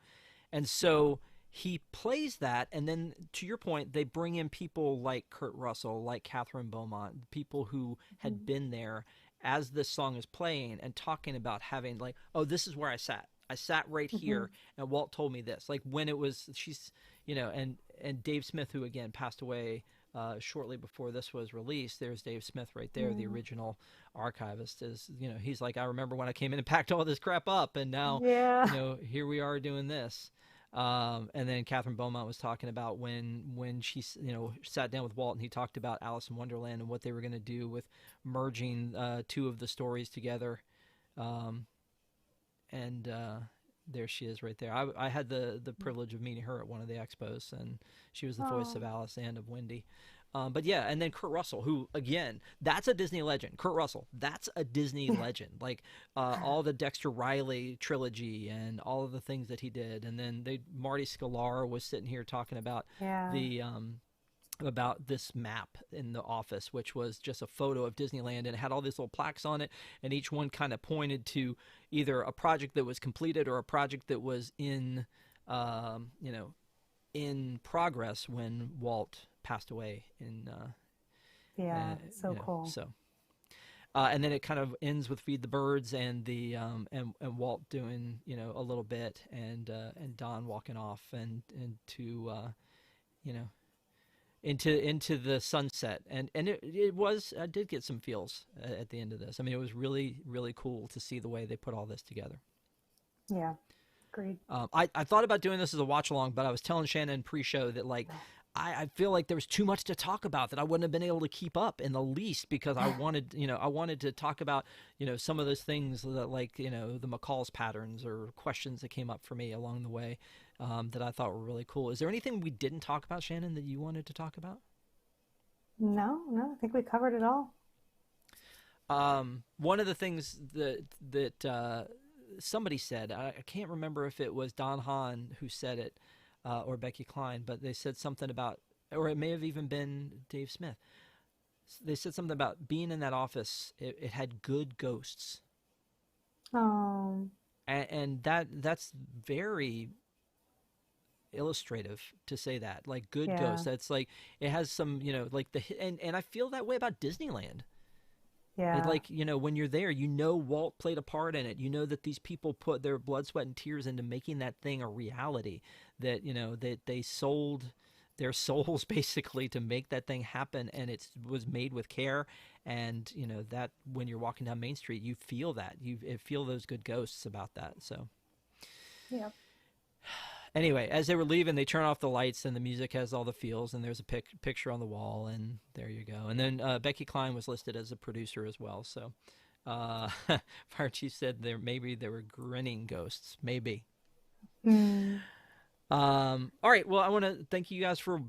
And so he plays that, and then to your point, they bring in people like Kurt Russell, like Catherine Beaumont, people who had been there as this song is playing and talking about having, like, oh, this is where I sat. I sat right here, and Walt told me this. Like, when it was, and Dave Smith, who again passed away shortly before this was released. There's Dave Smith right there, the original archivist. He's like, I remember when I came in and packed all this crap up, and now, Yeah. here we are doing this. And then Catherine Beaumont was talking about when she sat down with Walt, and he talked about Alice in Wonderland and what they were going to do with merging two of the stories together. And there she is right there. I had the privilege of meeting her at one of the expos, and she was the voice of Oh. Alice and of Wendy. But yeah, and then Kurt Russell, who again, that's a Disney legend. Kurt Russell, that's a Disney legend. Like all the Dexter Riley trilogy and all of the things that he did. And then Marty Sklar was sitting here talking about Yeah. the about this map in the office, which was just a photo of Disneyland, and it had all these little plaques on it, and each one kind of pointed to either a project that was completed or a project that was in progress when Walt passed away Yeah. So cool. so. And then it kind of ends with "Feed the Birds" and the and Walt doing a little bit, and Don walking off and to into the sunset, and it was, I did get some feels at the end of this. I mean, it was really, really cool to see the way they put all this together. Yeah. Agreed. I thought about doing this as a watch along, but I was telling Shannon pre-show that, like, I feel like there was too much to talk about that I wouldn't have been able to keep up in the least, because I wanted to talk about some of those things that, like, the McCall's patterns or questions that came up for me along the way, that I thought were really cool. Is there anything we didn't talk about, Shannon, that you wanted to talk about? No, no, I think we covered it all. One of the things that somebody said, I can't remember if it was Don Hahn who said it, or Becky Klein, but they said something about, or it may have even been Dave Smith. They said something about being in that office. It had good ghosts, Oh. and that's very illustrative to say that, like, good Yeah. ghosts. That's like, it has some, like and I feel that way about Disneyland. Yeah. Like, when you're there, Walt played a part in it. You know that these people put their blood, sweat, and tears into making that thing a reality. That, that they sold their souls basically to make that thing happen, and it was made with care. And, that when you're walking down Main Street, you feel that. You feel those good ghosts about that. So Yep. anyway, as they were leaving, they turn off the lights, and the music has all the feels, and there's a picture on the wall, and there you go. And then Becky Klein was listed as a producer as well. So Fire Chief said maybe there were grinning ghosts, maybe. Mm. All right. Well, I want to thank you guys for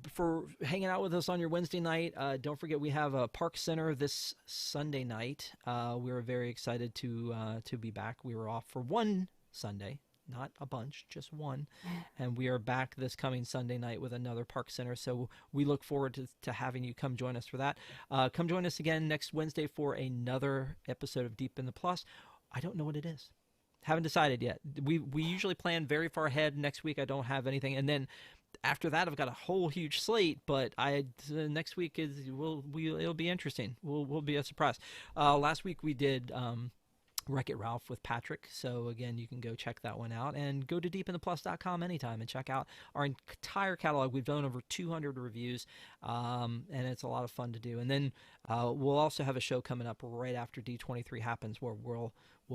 hanging out with us on your Wednesday night. Don't forget, we have a Park Center this Sunday night. We were very excited to be back. We were off for one Sunday, not a bunch, just one. And we are back this coming Sunday night with another Park Center. So we look forward to having you come join us for that. Come join us again next Wednesday for another episode of Deep in the Plus. I don't know what it is. Haven't decided yet. We usually plan very far ahead. Next week I don't have anything, and then after that I've got a whole huge slate. But next week it'll be interesting. We'll be a surprise. Last week we did Wreck-It Ralph with Patrick. So again, you can go check that one out, and go to deepintheplus.com anytime and check out our entire catalog. We've done over 200 reviews, and it's a lot of fun to do. And then we'll also have a show coming up right after D23 happens, where we'll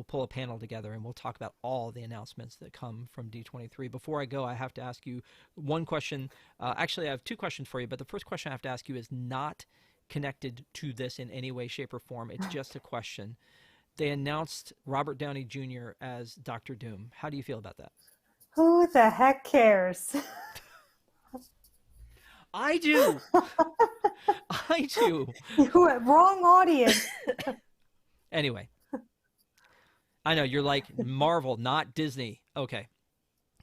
pull a panel together and we'll talk about all the announcements that come from D23. Before I go, I have to ask you one question. Actually, I have two questions for you, but the first question I have to ask you is not connected to this in any way, shape, or form. It's just a question. They announced Robert Downey Jr. as Dr. Doom. How do you feel about that? Who the heck cares? I do. I do. Wrong audience. Anyway. I know, you're like, Marvel, not Disney. Okay.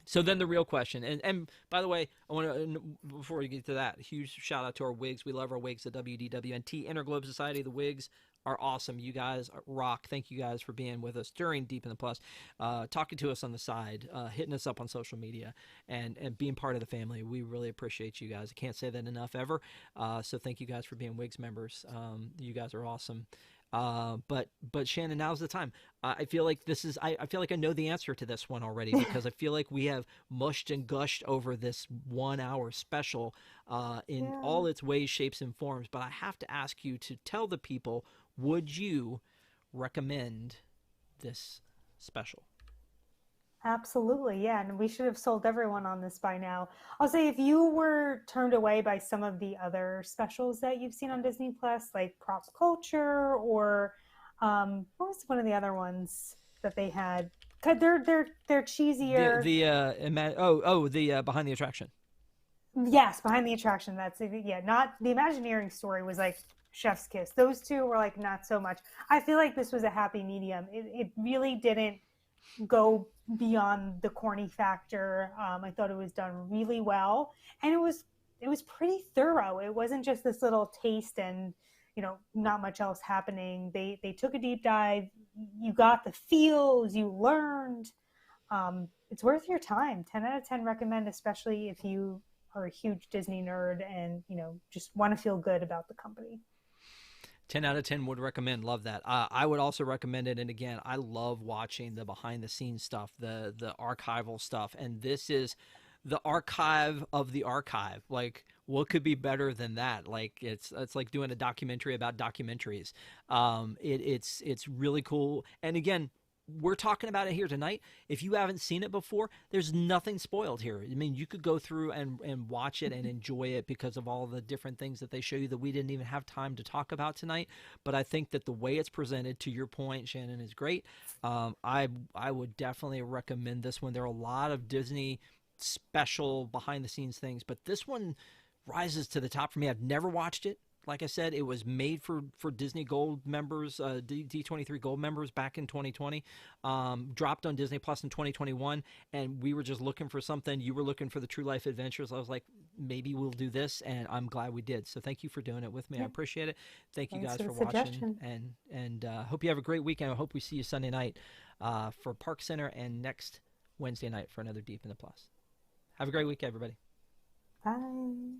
So then the real question, and by the way, I want to, before we get to that, a huge shout out to our wigs. We love our wigs at WDWNT, Interglobe Society. The wigs are awesome. You guys rock. Thank you guys for being with us during Deep in the Plus, talking to us on the side, hitting us up on social media, and being part of the family. We really appreciate you guys. I can't say that enough ever. So thank you guys for being wigs members. You guys are awesome. But Shannon, now's the time. I feel like I feel like I know the answer to this one already, because I feel like we have mushed and gushed over this 1 hour special in all its ways, shapes, and forms. But I have to ask you to tell the people, would you recommend this special? Absolutely, yeah. And we should have sold everyone on this by now. I'll say, if you were turned away by some of the other specials that you've seen on Disney Plus, like Prop Culture, or what was one of the other ones that they had? They're cheesier. The Behind the Attraction. Yes, Behind the Attraction. That's it. Yeah, not the Imagineering story was like chef's kiss. Those two were like not so much. I feel like this was a happy medium. It really didn't go beyond the corny factor. I thought it was done really well, and it was pretty thorough. It wasn't just this little taste and not much else happening. They took a deep dive. You got the feels. You learned. It's worth your time. 10 out of 10 recommend, especially if you are a huge Disney nerd and just want to feel good about the company. 10 out of 10 would recommend. Love that. I would also recommend it. And again, I love watching the behind the scenes stuff, the archival stuff. And this is the archive of the archive. Like, what could be better than that? Like, it's like doing a documentary about documentaries. It's really cool. And again, we're talking about it here tonight. If you haven't seen it before, there's nothing spoiled here. I mean, you could go through and watch it and enjoy it because of all the different things that they show you that we didn't even have time to talk about tonight. But I think that the way it's presented, to your point, Shannon, is great. I would definitely recommend this one. There are a lot of Disney special behind the scenes things, but this one rises to the top for me. I've never watched it. Like I said, it was made for Disney Gold members, D23 Gold members back in 2020, dropped on Disney Plus in 2021, and we were just looking for something. You were looking for the True Life Adventures. I was like, maybe we'll do this, and I'm glad we did. So thank you for doing it with me. I appreciate it. Thank you guys for watching, and hope you have a great weekend. I hope we see you Sunday night for Park Center, and next Wednesday night for another Deep in the Plus. Have a great week, everybody. Bye.